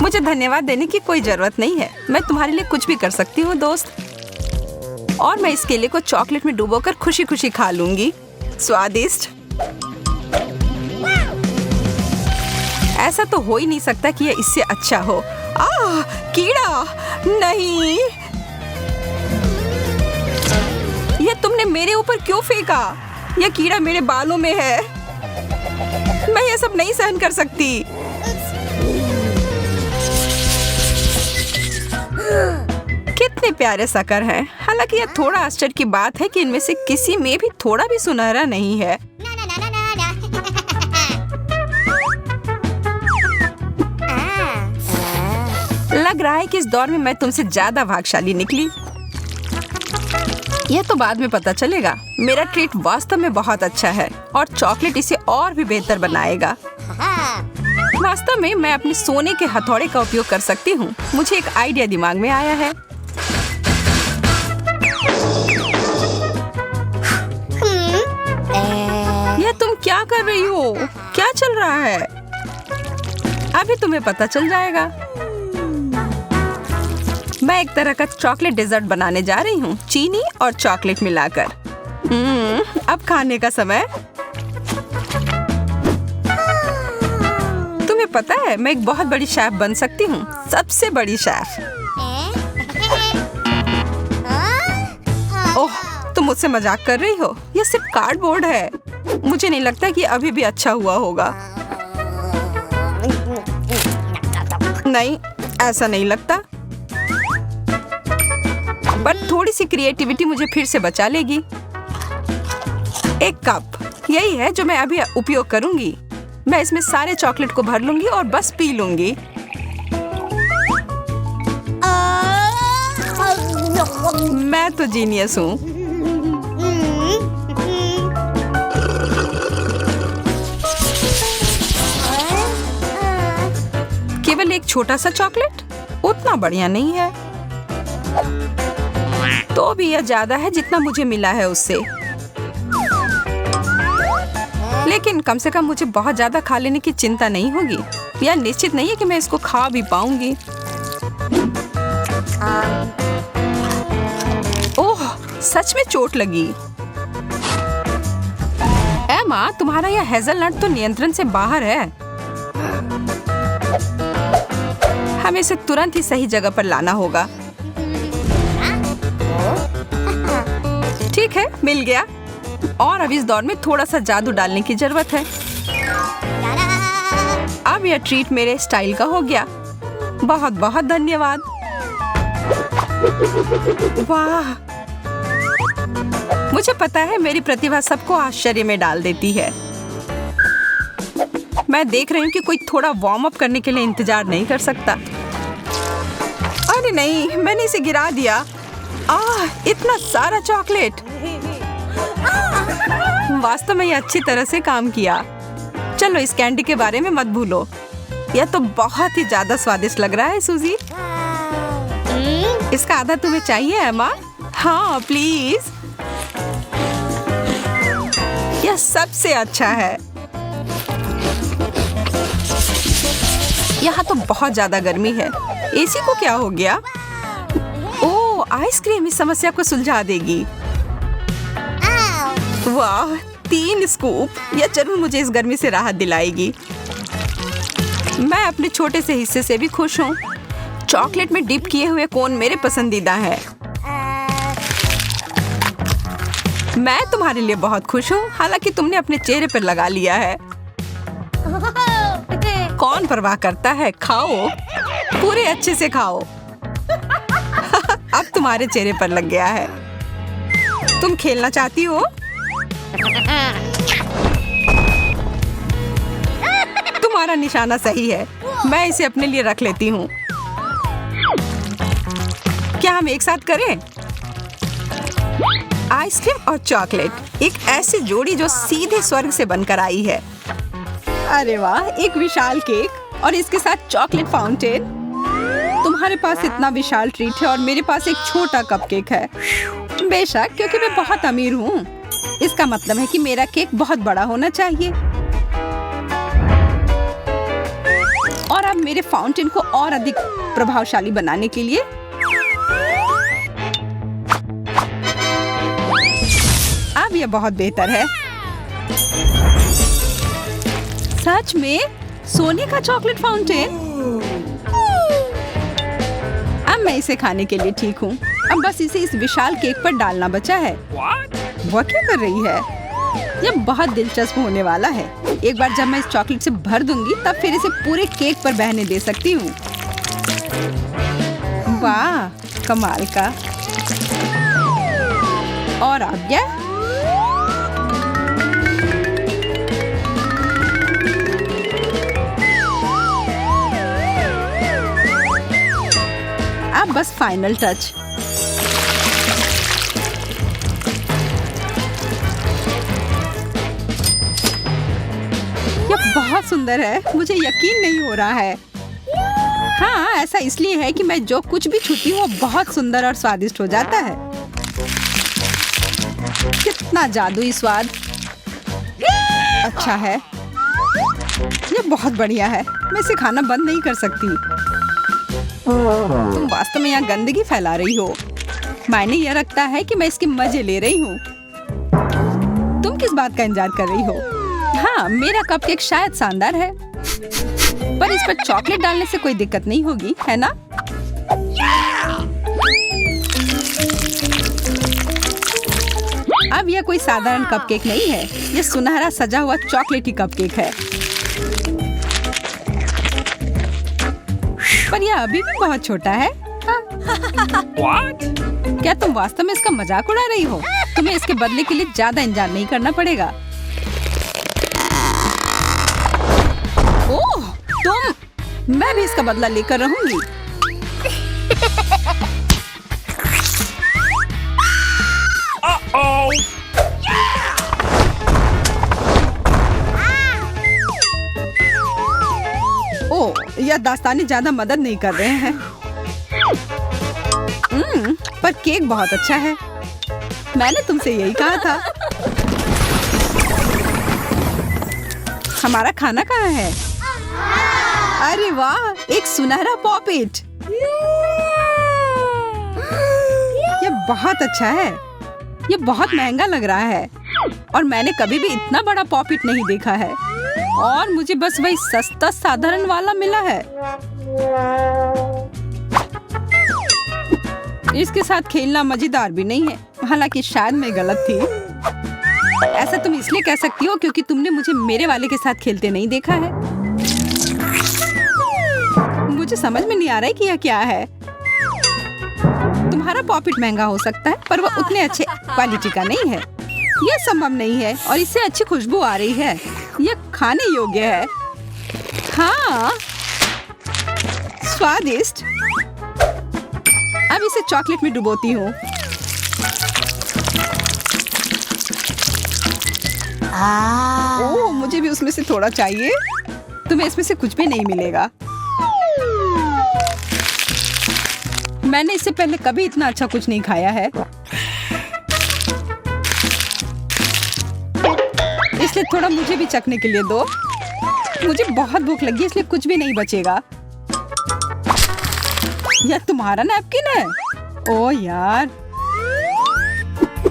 मुझे धन्यवाद देने की कोई जरूरत नहीं है। मैं तुम्हारे लिए कुछ भी कर सकती हूँ दोस्त। और मैं इस केले को चॉकलेट में डुबोकर खुशी खुशी खा लूंगी। स्वादिष्ट। ऐसा तो हो ही नहीं सकता कि यह इससे अच्छा हो। कीड़ा नहीं। यह तुमने मेरे ऊपर क्यों फेंका? यह कीड़ा मेरे बालों में है। मैं यह सब नहीं सहन कर सकती। कितने प्यारे शक्कर हैं। हालांकि यह थोड़ा आश्चर्य की बात है कि इनमें से किसी में भी थोड़ा भी सुनहरा नहीं है। लग रहा है कि इस दौर में मैं तुमसे ज्यादा भाग्यशाली निकली। यह तो बाद में पता चलेगा। मेरा ट्रीट वास्तव में बहुत अच्छा है और चॉकलेट इसे और भी बेहतर बनाएगा। वास्तव में मैं अपने सोने के हथौड़े का उपयोग कर सकती हूँ। मुझे एक आइडिया दिमाग में आया है। यह तुम क्या कर रही हो? क्या चल रहा है? अभी तुम्हें पता चल जाएगा। मैं एक तरह का चॉकलेट डेजर्ट बनाने जा रही हूँ, चीनी और चॉकलेट मिलाकर। अब खाने का समय। तुम्हें पता है मैं एक बहुत बड़ी शेफ बन सकती हूँ, सबसे बड़ी शेफ। ओह, तुम मुझसे मजाक कर रही हो? यह सिर्फ कार्डबोर्ड है। मुझे नहीं लगता कि अभी भी अच्छा हुआ होगा। नहीं, ऐसा नहीं लगता। पर थोड़ी सी क्रिएटिविटी मुझे फिर से बचा लेगी। एक कप, यही है जो मैं अभी उपयोग करूंगी। मैं इसमें सारे चॉकलेट को भर लूंगी और बस पी लूंगी। मैं तो जीनियस हूँ। केवल एक छोटा सा चॉकलेट उतना बढ़िया नहीं है, तो भी यह ज्यादा है जितना मुझे मिला है उससे। लेकिन कम से कम मुझे बहुत ज्यादा खा लेने की चिंता नहीं होगी। यह निश्चित नहीं है कि मैं इसको खा भी पाऊंगी। ओह, सच में चोट लगी। एमा, तुम्हारा यह हेज़लनट तो नियंत्रण से बाहर है। हमें इसे तुरंत ही सही जगह पर लाना होगा। ठीक है, मिल गया। और अब इस दौर में थोड़ा सा जादू डालने की जरूरत है। अब यह ट्रीट मेरे स्टाइल का हो गया। बहुत बहुत धन्यवाद। वाह, मुझे पता है मेरी प्रतिभा सबको आश्चर्य में डाल देती है। मैं देख रही हूँ कि कोई थोड़ा वार्म अप करने के लिए इंतजार नहीं कर सकता। अरे नहीं, मैंने इसे गिरा दिया। इतना सारा चॉकलेट। वास्तव में ये अच्छी तरह से काम किया। चलो, इस कैंडी के बारे में मत भूलो। यह तो बहुत ही ज्यादा स्वादिष्ट लग रहा है सूजी। इसका आधा तुम्हें चाहिए एमा? हाँ प्लीज। यह सबसे अच्छा है। यहाँ तो बहुत ज्यादा गर्मी है। एसी को क्या हो गया? ओह, आइसक्रीम इस समस्या को सुलझा देगी। वाह, 3 स्कूप। यह जरूर मुझे इस गर्मी से राहत दिलाएगी। मैं अपने छोटे से हिस्से से भी खुश हूँ। चॉकलेट में डिप किए हुए कोन मेरे पसंदीदा है। मैं तुम्हारे लिए बहुत खुश हूँ, हालांकि तुमने अपने चेहरे पर लगा लिया है। कौन परवाह करता है? खाओ, पूरे अच्छे से खाओ। अब तुम्हारे चेहरे पर लग गया है। तुम खेलना चाहती हो? तुम्हारा निशाना सही है। मैं इसे अपने लिए रख लेती हूँ। क्या हम एक साथ करें? आइसक्रीम और चॉकलेट, एक ऐसी जोड़ी जो सीधे स्वर्ग से बनकर आई है। अरे वाह, एक विशाल केक और इसके साथ चॉकलेट फाउंटेन। तुम्हारे पास इतना विशाल ट्रीट है और मेरे पास एक छोटा कपकेक है। बेशक, क्योंकि मैं बहुत अमीर हूँ। इसका मतलब है कि मेरा केक बहुत बड़ा होना चाहिए। और अब मेरे फाउंटेन को और अधिक प्रभावशाली बनाने के लिए अब यह बहुत बेहतर है। सच में सोने का चॉकलेट फाउंटेन। अब मैं इसे खाने के लिए ठीक हूँ। अब बस इसे इस विशाल केक पर डालना बचा है। वह क्या कर रही है? यह बहुत दिलचस्प होने वाला है। एक बार जब मैं इस चॉकलेट से भर दूंगी, तब फिर इसे पूरे केक पर बहने दे सकती हूँ। वाह, कमाल का। और अब क्या? अब बस फाइनल टच। यह बहुत सुंदर है। मुझे यकीन नहीं हो रहा है। हाँ, ऐसा इसलिए है कि मैं जो कुछ भी छूती हूँ वो बहुत सुंदर और स्वादिष्ट हो जाता है। कितना जादुई स्वाद। अच्छा है, यह बहुत बढ़िया है। मैं इसे खाना बंद नहीं कर सकती। तुम वास्तव में यहाँ गंदगी फैला रही हो। मायने यह रखता है कि मैं इसके मजे ले रही हूँ। तुम किस बात का इंतजार कर रही हो? हाँ, मेरा कपकेक शायद शानदार है, पर इस पर चॉकलेट डालने से कोई दिक्कत नहीं होगी, है ना? अब यह कोई साधारण कपकेक नहीं है। यह सुनहरा सजा हुआ चॉकलेटी कपकेक है। पर यह अभी भी बहुत छोटा है। क्या तुम वास्तव में इसका मजाक उड़ा रही हो? तुम्हें इसके बदले के लिए ज्यादा इंतजार नहीं करना पड़ेगा। ओह, मैं भी इसका बदला लेकर रहूंगी। यह दास्तानी ज्यादा मदद नहीं कर रहे हैं। पर केक बहुत अच्छा है। मैंने तुमसे यही कहा था। हमारा खाना कहाँ है? अरे वाह, एक सुनहरा पॉपिट। ये बहुत अच्छा है। ये बहुत महंगा लग रहा है और मैंने कभी भी इतना बड़ा पॉपिट नहीं देखा है। और मुझे बस वही सस्ता साधारण वाला मिला है। इसके साथ खेलना मजेदार भी नहीं है, हालांकि शायद मैं गलत थी। ऐसा तुम इसलिए कह सकती हो क्योंकि तुमने मुझे मेरे वाले के साथ खेलते नहीं देखा है। मुझे समझ में नहीं आ रहा है कि यह क्या है। तुम्हारा पॉपिट महंगा हो सकता है पर वह उतने अच्छे क्वालिटी का नहीं है। यह संभव नहीं है और इससे अच्छी खुशबू आ रही है। यह खाने योग्य है। हाँ, स्वादिष्ट। अब इसे चॉकलेट में डुबोती हूँ। ओह, मुझे भी उसमें से थोड़ा चाहिए। तुम्हें इसमें से कुछ भी नहीं मिलेगा। मैंने इससे पहले कभी इतना अच्छा कुछ नहीं खाया है, इसलिए थोड़ा मुझे भी चखने के लिए दो। मुझे बहुत भूख लगी इसलिए कुछ भी नहीं बचेगा। यह तुम्हारा नैपकिन है? ओह यार,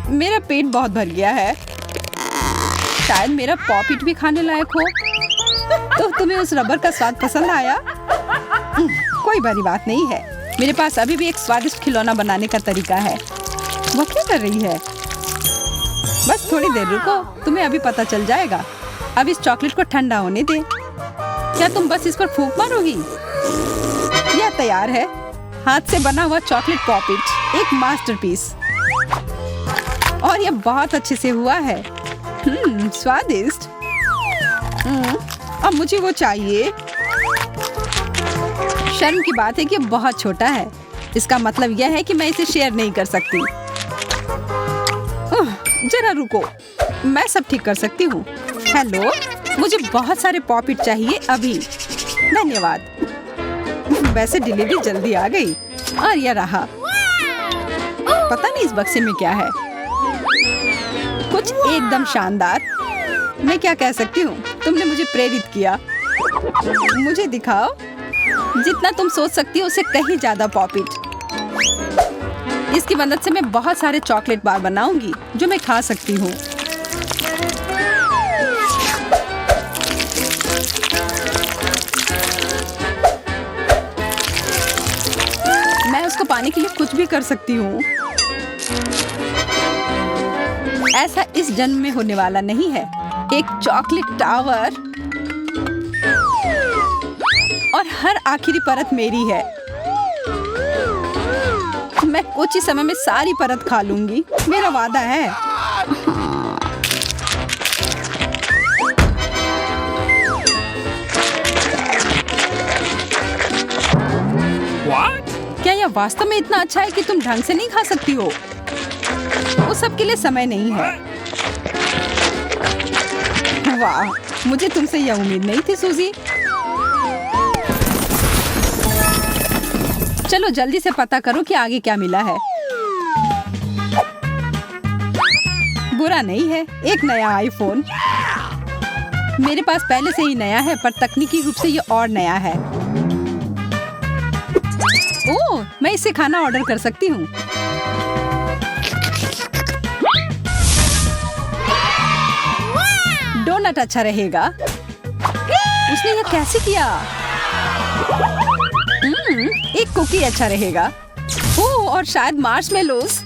मेरा पेट बहुत भर गया है। शायद मेरा पॉपिट भी खाने लायक हो। तो तुम्हें उस रबर का स्वाद पसंद आया? कोई बड़ी बात नहीं है। मेरे पास अभी भी एक स्वादिष्ट खिलौना बनाने का तरीका है। वो क्या कर रही है? बस थोड़ी देर रुको, तुम्हें अभी पता चल जाएगा। अब इस चॉकलेट को ठंडा होने दे। क्या तुम बस इस पर फूंक मारोगी? यह तैयार है। हाथ से बना हुआ चॉकलेट पॉपिट, एक मास्टरपीस। और यह बहुत अच्छे से हुआ है। स्वादिष्ट। अब मुझे वो चाहिए। शर्म की बात है कि बहुत छोटा है। इसका मतलब यह है कि मैं इसे शेयर नहीं कर सकती। जरा रुको, मैं सब ठीक कर सकती हूँ। हेलो, मुझे बहुत सारे पॉपिट चाहिए अभी। धन्यवाद। वैसे डिलीवरी जल्दी आ गई। और यह रहा। पता नहीं इस बक्से में क्या है। कुछ एकदम शानदार। मैं क्या कह सकती हूँ, तुमने मुझे प्रेरित किया। मुझे दिखाओ। जितना तुम सोच सकती हो उससे कहीं ज्यादा पॉपिट। इसकी मदद से मैं बहुत सारे चॉकलेट बार बनाऊंगी जो मैं खा सकती हूँ। मैं उसको पाने के लिए कुछ भी कर सकती हूँ। ऐसा इस जन्म में होने वाला नहीं है। एक चॉकलेट टावर और हर आखिरी परत मेरी है। मैं कुछ ही समय में सारी परत खा लूंगी, मेरा वादा है। What? क्या यह वास्तव में इतना अच्छा है कि तुम ढंग से नहीं खा सकती हो? वो सब के लिए समय नहीं है। वाह, मुझे तुमसे यह उम्मीद नहीं थी सूजी। चलो जल्दी से पता करो कि आगे क्या मिला है। बुरा नहीं है, एक नया आईफोन। मेरे पास पहले से ही नया है पर तकनीकी रूप से ये और नया है। ओह, मैं इससे खाना ऑर्डर कर सकती हूँ। डोनट अच्छा रहेगा। उसने यह कैसे किया? एक कुकी अच्छा रहेगा। ओह, और शायद मार्शमेलोस।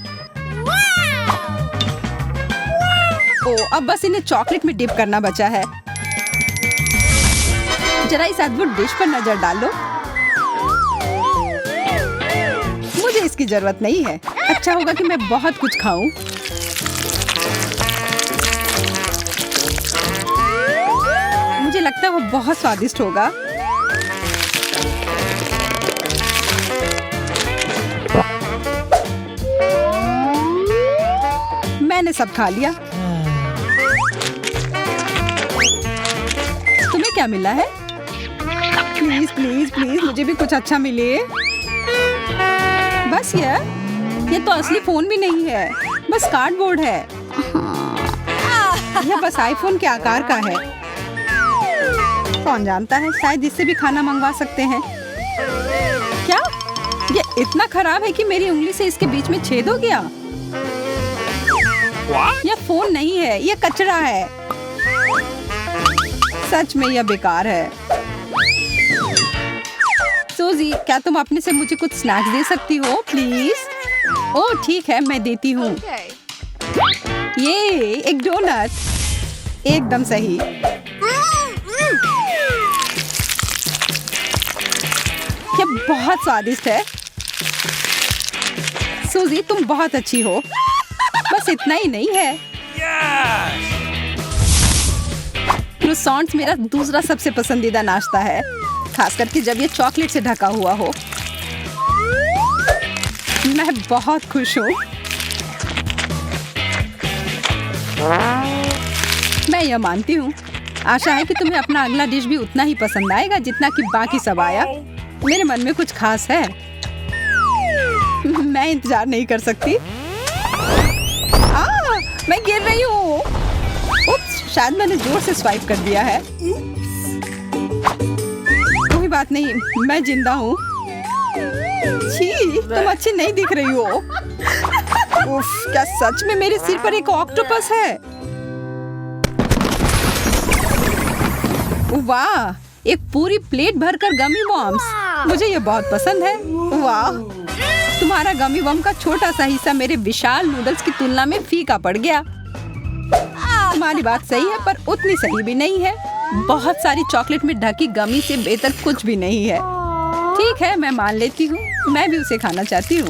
ओह, अब बस इन्हें चॉकलेट में डिप करना बचा है। जरा इस अद्भुत डिश पर नजर डालो। मुझे इसकी जरूरत नहीं है। अच्छा होगा कि मैं बहुत कुछ खाऊं। मुझे लगता है वो बहुत स्वादिष्ट होगा। मैंने सब खा लिया। तुम्हें क्या मिला है? प्लीज प्लीज प्लीज मुझे भी कुछ अच्छा मिले। बस ये तो असली फोन भी नहीं है, बस कार्डबोर्ड है। यह बस आईफोन के आकार का है। कौन जानता है, शायद इससे भी खाना मंगवा सकते हैं। क्या ये इतना खराब है कि मेरी उंगली से इसके बीच में छेद हो गया? यह फोन नहीं है, यह कचरा है। सच में यह बेकार है। सूजी, क्या तुम अपने से मुझे कुछ स्नैक्स दे सकती हो प्लीज? ओह ठीक है, मैं देती हूँ। ये एक डोनट, एकदम सही। ये बहुत स्वादिष्ट है। सूजी, तुम बहुत अच्छी हो। बस इतना ही नहीं है। क्रोसॉन्ट्स मेरा दूसरा सबसे पसंदीदा नाश्ता है, खास करके जब ये चॉकलेट से ढका हुआ हो। मैं बहुत खुश हूँ। मैं यह मानती हूँ। आशा है कि तुम्हें अपना अगला डिश भी उतना ही पसंद आएगा जितना कि बाकी सब आया। मेरे मन में कुछ खास है। मैं इंतजार नहीं कर सकती। मैं गिर रही हूँ। उप्स, शायद मैंने जोर से स्वाइप कर दिया है। कोई बात नहीं, मैं जिंदा हूँ। छी, तुम अच्छी नहीं दिख रही हो। उफ, क्या सच में मेरे सिर पर एक ऑक्टोपस है? वाह, एक पूरी प्लेट भरकर गमी वॉर्म्स। मुझे ये बहुत पसंद है। वाह, तुम्हारा गमी वॉर्म का छोटा सा हिस्सा मेरे विशाल नूडल्स की तुलना में फीका पड़ गया। तुम्हारी बात सही है, पर उतनी सही भी नहीं है। बहुत सारी चॉकलेट में ढकी गमी से बेहतर कुछ भी नहीं है। ठीक है, मैं मान लेती हूँ। मैं भी उसे खाना चाहती हूँ।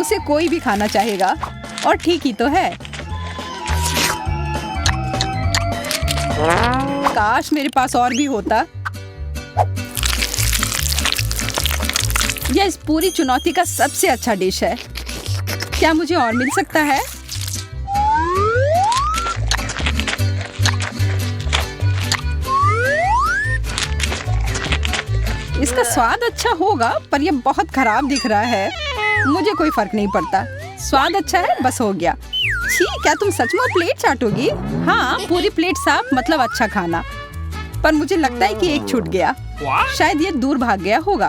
उसे कोई भी खाना चाहेगा, और ठीक ही तो है। काश मेरे पास और भी होता। यह इस पूरी चुनौती का सबसे अच्छा डिश है। क्या मुझे और मिल सकता है? इसका स्वाद अच्छा होगा, पर यह बहुत खराब दिख रहा है। मुझे कोई फर्क नहीं पड़ता। स्वाद अच्छा है, बस हो गया। छी, क्या तुम सचमुच प्लेट चाटोगी? हाँ, पूरी प्लेट साफ मतलब अच्छा खाना। पर मुझे लगता है कि एक छूट गया। शायद ये दूर भाग गया होगा।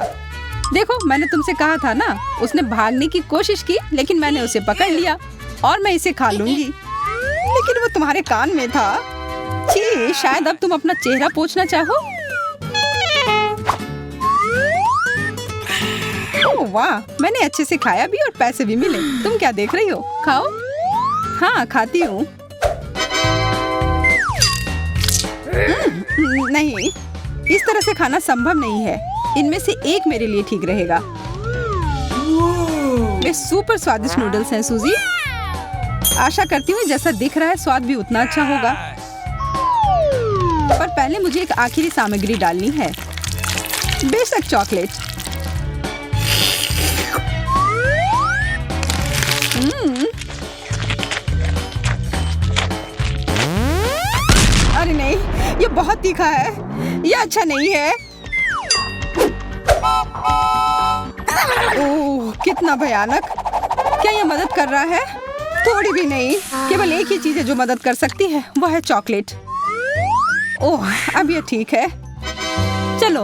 देखो, मैंने तुमसे कहा था ना। उसने भागने की कोशिश की, लेकिन मैंने उसे पकड़ लिया और मैं इसे खा लूंगी। लेकिन वो तुम्हारे कान में था। छी, शायद अब तुम अपना चेहरा पोंछना चाहो। ओह वाह, मैंने अच्छे से खाया भी और पैसे भी मिले। तुम क्या देख रही हो? खाओ। हाँ, खाती हूँ। नहीं, इस तरह से खाना संभव नहीं है। इनमें से एक मेरे लिए ठीक रहेगा। वे सुपर स्वादिष्ट नूडल्स हैं सूजी। आशा करती हूँ जैसा दिख रहा है स्वाद भी उतना अच्छा होगा। पर पहले मुझे एक आखिरी सामग्री डालनी है। बेशक चॉकलेट। अरे नहीं, ये बहुत तीखा है। ये अच्छा नहीं है। ओह, कितना भयानक। क्या ये मदद कर रहा है? थोड़ी भी नहीं। केवल एक ही चीज है जो मदद कर सकती है, वो है चॉकलेट। ओह, अब ये ठीक है। चलो,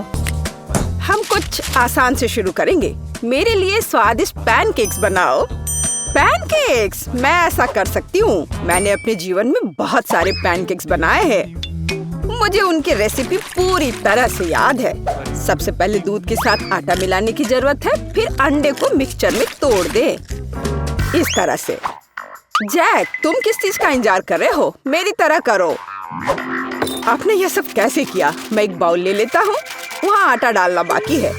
हम कुछ आसान से शुरू करेंगे। मेरे लिए स्वादिष्ट पैनकेक्स बनाओ। पैनकेक्स? मैं ऐसा कर सकती हूँ। मैंने अपने जीवन में बहुत सारे पैनकेक्स बनाए हैं। मुझे उनकी रेसिपी पूरी तरह से याद है। सबसे पहले दूध के साथ आटा मिलाने की जरूरत है, फिर अंडे को मिक्सचर में तोड़ दे, इस तरह से। जैक, तुम किस चीज का इंतजार कर रहे हो? मेरी तरह करो। आपने यह सब कैसे किया? मैं एक बाउल ले लेता हूँ। वहाँ आटा डालना बाकी है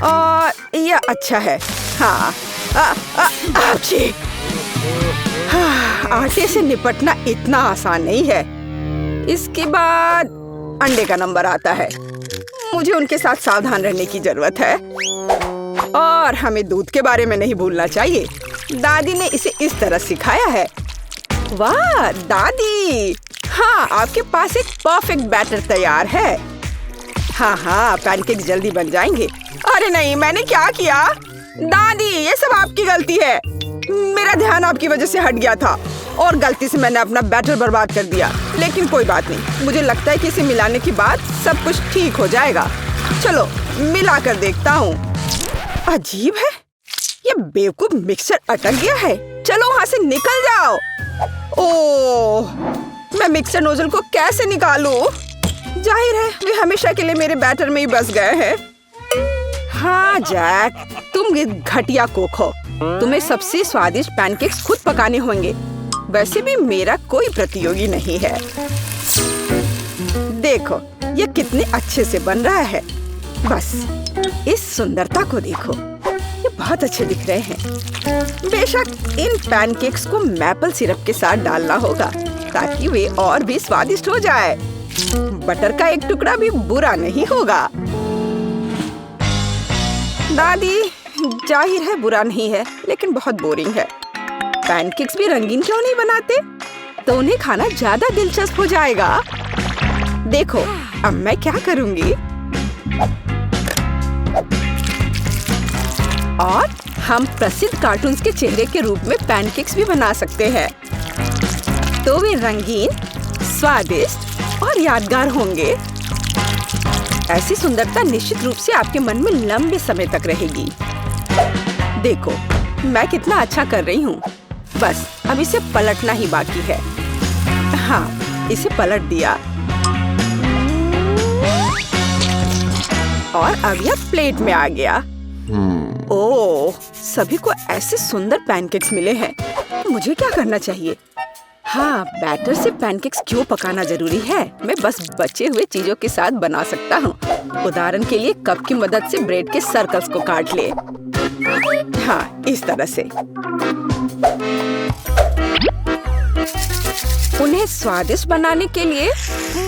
और यह अच्छा है। हाँ, आटे से निपटना इतना आसान नहीं है। इसके बाद अंडे का नंबर आता है। मुझे उनके साथ सावधान रहने की जरूरत है और हमें दूध के बारे में नहीं भूलना चाहिए। दादी ने इसे इस तरह सिखाया है। वाह दादी, हाँ, आपके पास एक परफेक्ट बैटर तैयार है। हाँ, पैनकेक जल्दी बन जाएंगे। अरे नहीं, मैंने क्या किया? दादी, ये सब आपकी गलती है। मेरा ध्यान आपकी वजह से हट गया था और गलती से मैंने अपना बैटर बर्बाद कर दिया। लेकिन कोई बात नहीं, मुझे लगता है कि इसे मिलाने के बाद सब कुछ ठीक हो जाएगा। चलो मिला कर देखता हूँ। अजीब है, ये बेवकूफ मिक्सर अटक गया है। चलो वहाँ से निकल जाओ। ओह, मैं मिक्सर नोजल को कैसे निकालूं? जाहिर है वे हमेशा के लिए मेरे बैटर में ही बस गए हैं। हाँ जैक, तुम ये घटिया कुक हो। तुम्हें सबसे स्वादिष्ट पैनकेक्स खुद पकाने होंगे। वैसे भी मेरा कोई प्रतियोगी नहीं है। देखो ये कितने अच्छे से बन रहा है। बस इस सुंदरता को देखो, ये बहुत अच्छे दिख रहे हैं। बेशक इन पैनकेक्स को मैपल सिरप के साथ डालना होगा ताकि वे और भी स्वादिष्ट हो जाए। बटर का एक टुकड़ा भी बुरा नहीं होगा। दादी, जाहिर है बुरा नहीं है, लेकिन बहुत बोरिंग है। पैनकेक्स भी रंगीन क्यों नहीं बनाते? तो उन्हें खाना ज्यादा दिलचस्प हो जाएगा। देखो अब मैं क्या करूंगी। और हम प्रसिद्ध कार्टून्स के चेहरे के रूप में पैनकेक्स भी बना सकते हैं। तो वे रंगीन, स्वादिष्ट और यादगार होंगे। ऐसी सुंदरता निश्चित रूप से आपके मन में लंबे समय तक रहेगी। देखो मैं कितना अच्छा कर रही हूँ। बस अब इसे पलटना ही बाकी है। हाँ, इसे पलट दिया और अब यह प्लेट में आ गया। ओह, सभी को ऐसे सुंदर पैनकेक्स मिले हैं। मुझे क्या करना चाहिए? हाँ, बैटर से पैनकेक्स क्यों पकाना जरूरी है? मैं बस बचे हुए चीजों के साथ बना सकता हूँ। उदाहरण के लिए कप की मदद से ब्रेड के सर्कल्स को काट ले। हाँ, इस तरह से। उन्हें स्वादिष्ट बनाने के लिए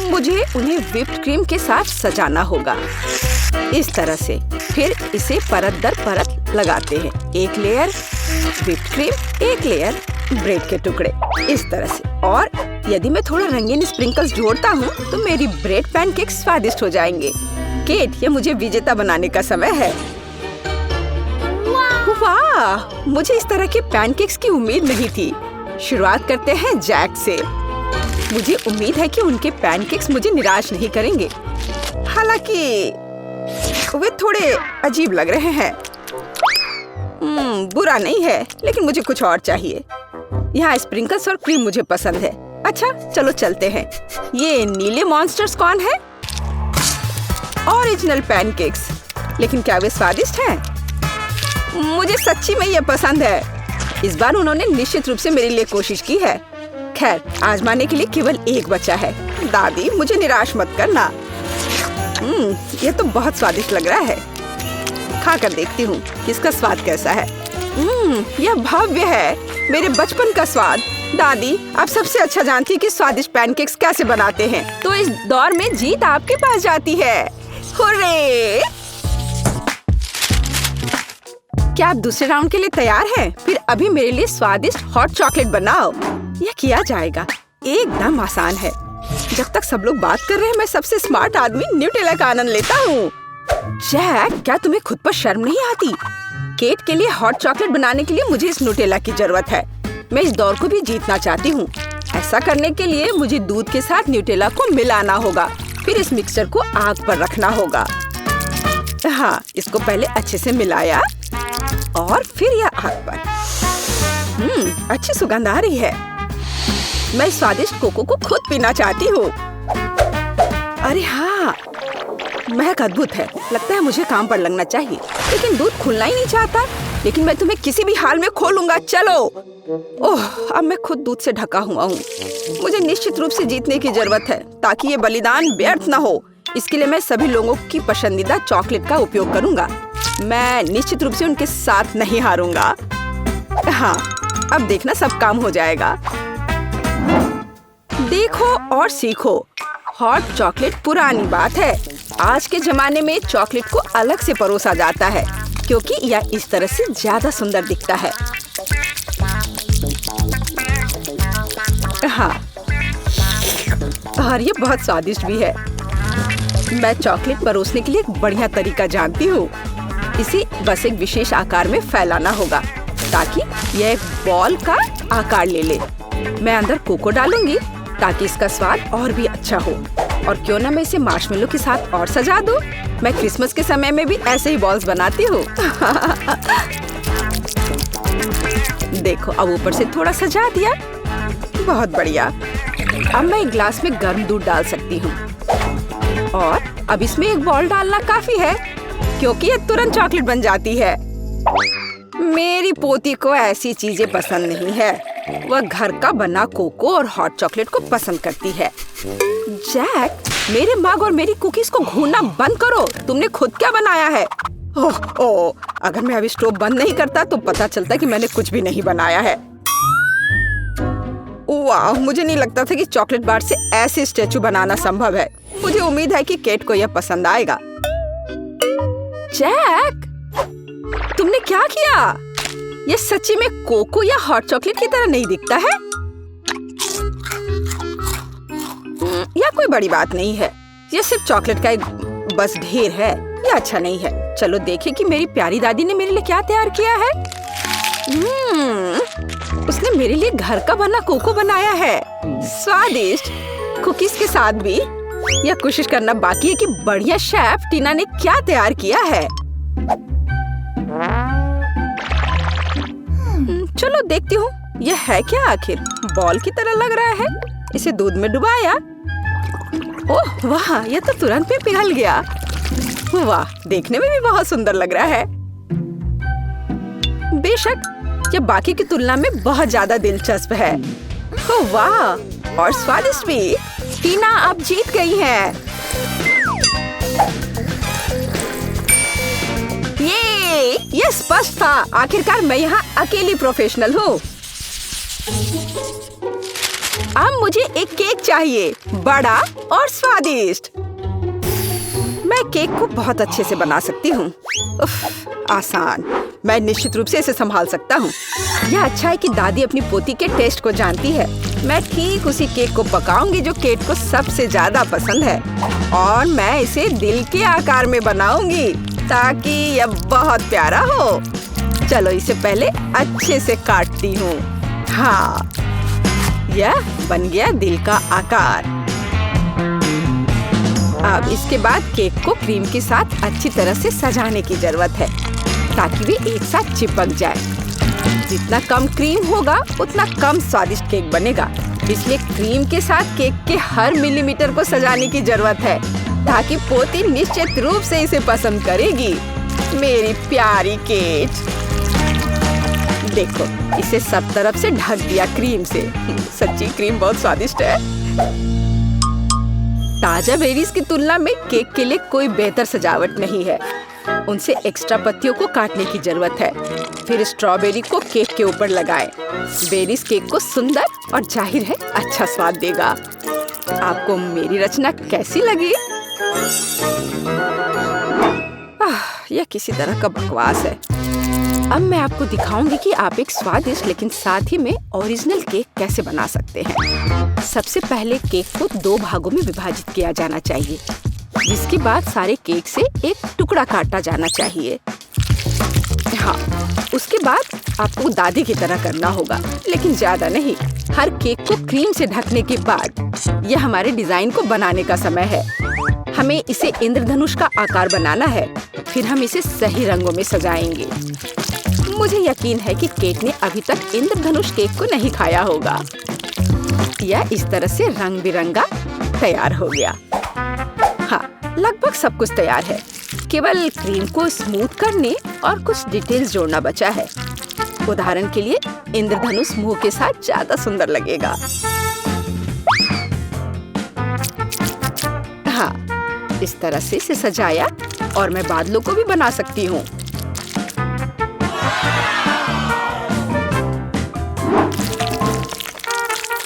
मुझे उन्हें व्हिप्ड क्रीम के साथ सजाना होगा। इस तरह से। फिर इसे परत दर परत लगाते हैं। एक लेयर व्हिप्ड क्रीम, एक लेयर ब्रेड के टुकड़े, इस तरह से। और यदि मैं थोड़ा रंगीन स्प्रिंकल्स जोड़ता हूँ तो मेरी ब्रेड पैनकेक स्वादिष्ट हो जाएंगे। केट, ये मुझे विजेता बनाने का समय है। वाह, मुझे इस तरह के पैनकेक्स की उम्मीद नहीं थी। शुरुआत करते हैं जैक से। मुझे उम्मीद है कि उनके पैनकेक्स मुझे निराश नहीं करेंगे। हालांकि वे थोड़े अजीब लग रहे हैं। बुरा नहीं है, लेकिन मुझे कुछ और चाहिए। यहाँ स्प्रिंकल्स और क्रीम मुझे पसंद है। अच्छा, चलो चलते हैं। ये नीले मॉन्स्टर्स कौन है? Original pancakes. लेकिन क्या वे स्वादिष्ट हैं? मुझे सच्ची में ये पसंद है। इस बार उन्होंने निश्चित रूप से मेरे लिए कोशिश की है। खैर, आजमाने के लिए केवल एक बचा है। दादी, मुझे निराश मत करना। ये तो बहुत स्वादिष्ट लग रहा है। खा कर देखती हूँ इसका स्वाद कैसा है। यह भव्य है, मेरे बचपन का स्वाद। दादी, आप सबसे अच्छा जानती हैं कि स्वादिष्ट पैनकेक्स कैसे बनाते हैं। तो इस दौर में जीत आपके पास जाती है। हुर्रे! क्या आप दूसरे राउंड के लिए तैयार हैं? फिर अभी मेरे लिए स्वादिष्ट हॉट चॉकलेट बनाओ। यह किया जाएगा, एकदम आसान है। जब तक सब लोग बात कर रहे हैं, मैं सबसे स्मार्ट आदमी न्यूटेला का आनंद लेता हूँ। जैक, क्या तुम्हें खुद पर शर्म नहीं आती? केट के लिए हॉट चॉकलेट बनाने के लिए मुझे इस न्यूटेला की जरूरत है। मैं इस दौर को भी जीतना चाहती हूँ। ऐसा करने के लिए मुझे दूध के साथ न्यूटेला को मिलाना होगा। फिर इस मिक्सचर को आग पर रखना होगा। हाँ, इसको पहले अच्छे से मिलाया और फिर यह आग पर। अच्छी सुगंध आ रही है। मैं स्वादिष्ट कोको को खुद पीना चाहती हूँ। अरे हाँ, महक अद्भुत है। लगता है मुझे काम पर लगना चाहिए, लेकिन दूध खुलना ही नहीं चाहता। लेकिन मैं तुम्हें किसी भी हाल में खोलूंगा। चलो। ओह, अब मैं खुद दूध से ढका हुआ हूँ। मुझे निश्चित रूप से जीतने की जरूरत है ताकि ये बलिदान व्यर्थ न हो। इसके लिए मैं सभी लोगों की पसंदीदा चॉकलेट का उपयोग करूंगा। मैं निश्चित रूप से उनके साथ नहीं हारूंगा। हाँ, अब देखना सब काम हो जाएगा। देखो और सीखो। हॉट चॉकलेट पुरानी बात है। आज के जमाने में चॉकलेट को अलग से परोसा जाता है क्योंकि यह इस तरह से ज्यादा सुंदर दिखता है। हाँ, और ये बहुत स्वादिष्ट भी है। मैं चॉकलेट परोसने के लिए एक बढ़िया तरीका जानती हूँ। इसे बस एक विशेष आकार में फैलाना होगा ताकि यह एक बॉल का आकार ले ले। मैं अंदर कोको डालूंगी ताकि इसका स्वाद और भी अच्छा हो। और क्यों ना मैं इसे मार्शमेलो के साथ और सजा दूं। मैं क्रिसमस के समय में भी ऐसे ही बॉल्स बनाती हूँ। देखो, अब ऊपर से थोड़ा सजा दिया। बहुत बढ़िया। अब मैं एक ग्लास में गर्म दूध डाल सकती हूँ और अब इसमें एक बॉल डालना काफी है क्योंकि ये तुरंत चॉकलेट बन जाती है। मेरी पोती को ऐसी चीजें पसंद नहीं है। वह घर का बना कोको और हॉट चॉकलेट को पसंद करती है। जैक, मेरे मग और मेरी कुकीज को घूरना बंद करो। तुमने खुद क्या बनाया है? ओह, अगर मैं अभी स्टोव बंद नहीं करता तो पता चलता कि मैंने कुछ भी नहीं बनाया है। वाह, मुझे नहीं लगता था कि चॉकलेट बार से ऐसे स्टैचू बनाना संभव है। मुझे उम्मीद है कि केट को यह पसंद आएगा। जैक, तुमने क्या किया? यह सच्ची में कोको या हॉट चॉकलेट की तरह नहीं दिखता है। यह कोई बड़ी बात नहीं है। यह सिर्फ चॉकलेट का एक बस ढेर है। यह अच्छा नहीं है। चलो देखें कि मेरी प्यारी दादी ने मेरे लिए क्या तैयार किया है। उसने मेरे लिए घर का बना कोको बनाया है। स्वादिष्ट कुकीज के साथ भी। यह कोशिश करना बाकी है कि बढ़िया शेफ टीना ने क्या तैयार किया है। चलो देखती हूँ यह है क्या। आखिर बॉल की तरह लग रहा है। इसे दूध में डुबाया। ओह वाह, यह तो तुरंत में पिघल गया। वाह, देखने में भी बहुत सुंदर लग रहा है। बेशक यह बाकी की तुलना में बहुत ज्यादा दिलचस्प है। ओह वाह, और स्वादिष्ट भी। टीना आप जीत गई हैं। ये स्पष्ट था। आखिरकार मैं यहाँ अकेली प्रोफेशनल हूँ। अब मुझे एक केक चाहिए, बड़ा और स्वादिष्ट। मैं केक को बहुत अच्छे से बना सकती हूँ। आसान। मैं निश्चित रूप से इसे संभाल सकता हूँ। यह अच्छा है कि दादी अपनी पोती के टेस्ट को जानती है। मैं ठीक उसी केक को पकाऊंगी जो केट को सबसे ज्यादा पसंद है और मैं इसे दिल के आकार में बनाऊंगी ताकि यह बहुत प्यारा हो। चलो इसे पहले अच्छे से काटती हूँ। हाँ, यह बन गया दिल का आकार। अब इसके बाद केक को क्रीम के साथ अच्छी तरह से सजाने की जरूरत है ताकि वे एक साथ चिपक जाए। जितना कम क्रीम होगा उतना कम स्वादिष्ट केक बनेगा। इसलिए क्रीम के साथ केक के हर मिलीमीटर को सजाने की जरूरत है ताकि पोती निश्चित रूप से इसे पसंद करेगी। मेरी प्यारी केट, देखो इसे सब तरफ से ढक दिया क्रीम से। सच्ची क्रीम बहुत स्वादिष्ट है। ताजा बेरीज की तुलना में केक के लिए कोई बेहतर सजावट नहीं है। उनसे एक्स्ट्रा पत्तियों को काटने की जरूरत है। फिर स्ट्रॉबेरी को केक के ऊपर लगाएं। बेरीज केक को सुंदर और जाहिर है अच्छा स्वाद देगा। आपको मेरी रचना कैसी लगी? यह किसी तरह का बकवास है। अब मैं आपको दिखाऊंगी कि आप एक स्वादिष्ट लेकिन साथ ही में ओरिजिनल केक कैसे बना सकते हैं। सबसे पहले केक को 2 भागों में विभाजित किया जाना चाहिए, जिसके बाद सारे केक से एक टुकड़ा काटा जाना चाहिए। हाँ, उसके बाद आपको दादी की तरह करना होगा, लेकिन ज्यादा नहीं। हर केक को क्रीम से ढकने के बाद यह हमारे डिजाइन को बनाने का समय है। हमें इसे इंद्रधनुष का आकार बनाना है। फिर हम इसे सही रंगों में सजाएंगे। मुझे यकीन है कि केट ने अभी तक इंद्रधनुष केक को नहीं खाया होगा। यह इस तरह से रंग बिरंगा तैयार हो गया। हाँ, लगभग सब कुछ तैयार है। केवल क्रीम को स्मूथ करने और कुछ डिटेल्स जोड़ना बचा है। उदाहरण के लिए इंद्रधनुष मुंह के साथ ज्यादा सुंदर लगेगा। हाँ, इस तरह से इसे सजाया और मैं बादलों को भी बना सकती हूँ।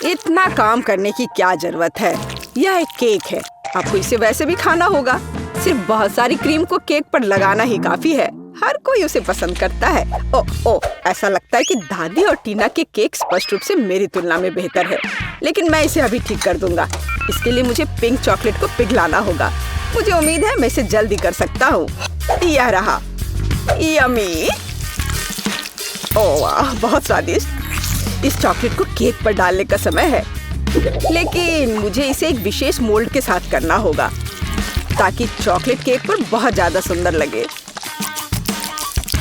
इतना काम करने की क्या जरूरत है? यह एक केक है, आपको इसे वैसे भी खाना होगा। सिर्फ बहुत सारी क्रीम को केक पर लगाना ही काफी है। हर कोई उसे पसंद करता है। ओ, ऐसा लगता है कि दादी और टीना के केक स्पष्ट रूप से मेरी तुलना में बेहतर है, लेकिन मैं इसे अभी ठीक कर दूंगा। इसके लिए मुझे पिंक चॉकलेट को पिघलाना होगा। मुझे उम्मीद है मैं इसे जल्दी कर सकता हूँ। यह रहा, यम्मी। ओह वाह, बहुत स्वादिष्ट। इस चॉकलेट को केक पर डालने का समय है, लेकिन मुझे इसे एक विशेष मोल्ड के साथ करना होगा ताकि चॉकलेट केक पर बहुत ज्यादा सुंदर लगे।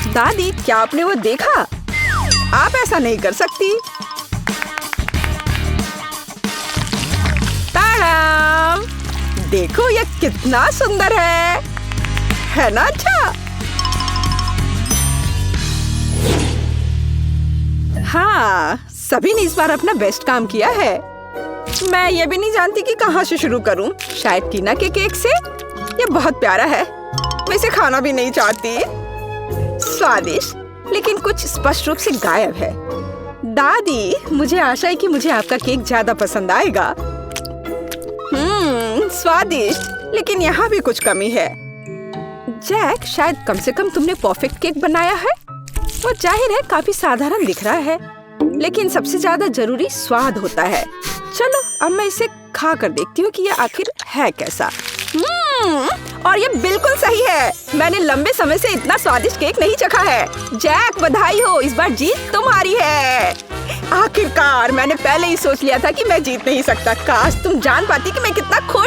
दादी, क्या आपने वो देखा? आप ऐसा नहीं कर सकती। ताड़ाम! देखो यह कितना सुंदर है ना? अच्छा, हाँ, सभी ने इस बार अपना बेस्ट काम किया है। मैं ये भी नहीं जानती कि कहाँ से शुरू करूं। शायद टीना के केक से। ये बहुत प्यारा है, मैं इसे खाना भी नहीं चाहती। स्वादिष्ट, लेकिन कुछ स्पष्ट रूप से गायब है। दादी, मुझे आशा है कि मुझे आपका केक ज्यादा पसंद आएगा। स्वादिष्ट, लेकिन यहाँ भी कुछ कमी है। जैक, शायद कम से कम तुमने परफेक्ट केक बनाया है। वो जाहिर है काफी साधारण दिख रहा है, लेकिन सबसे ज्यादा जरूरी स्वाद होता है। चलो अब मैं इसे खा कर देखती हूँ कि यह आखिर है कैसा। और ये बिल्कुल सही है। मैंने लंबे समय से इतना स्वादिष्ट केक नहीं चखा है। जैक, बधाई हो, इस बार जीत तुम्हारी है। आखिरकार, मैंने पहले ही सोच लिया था कि मैं जीत नहीं सकता। काश तुम जान पाती कि मैं कितना खुश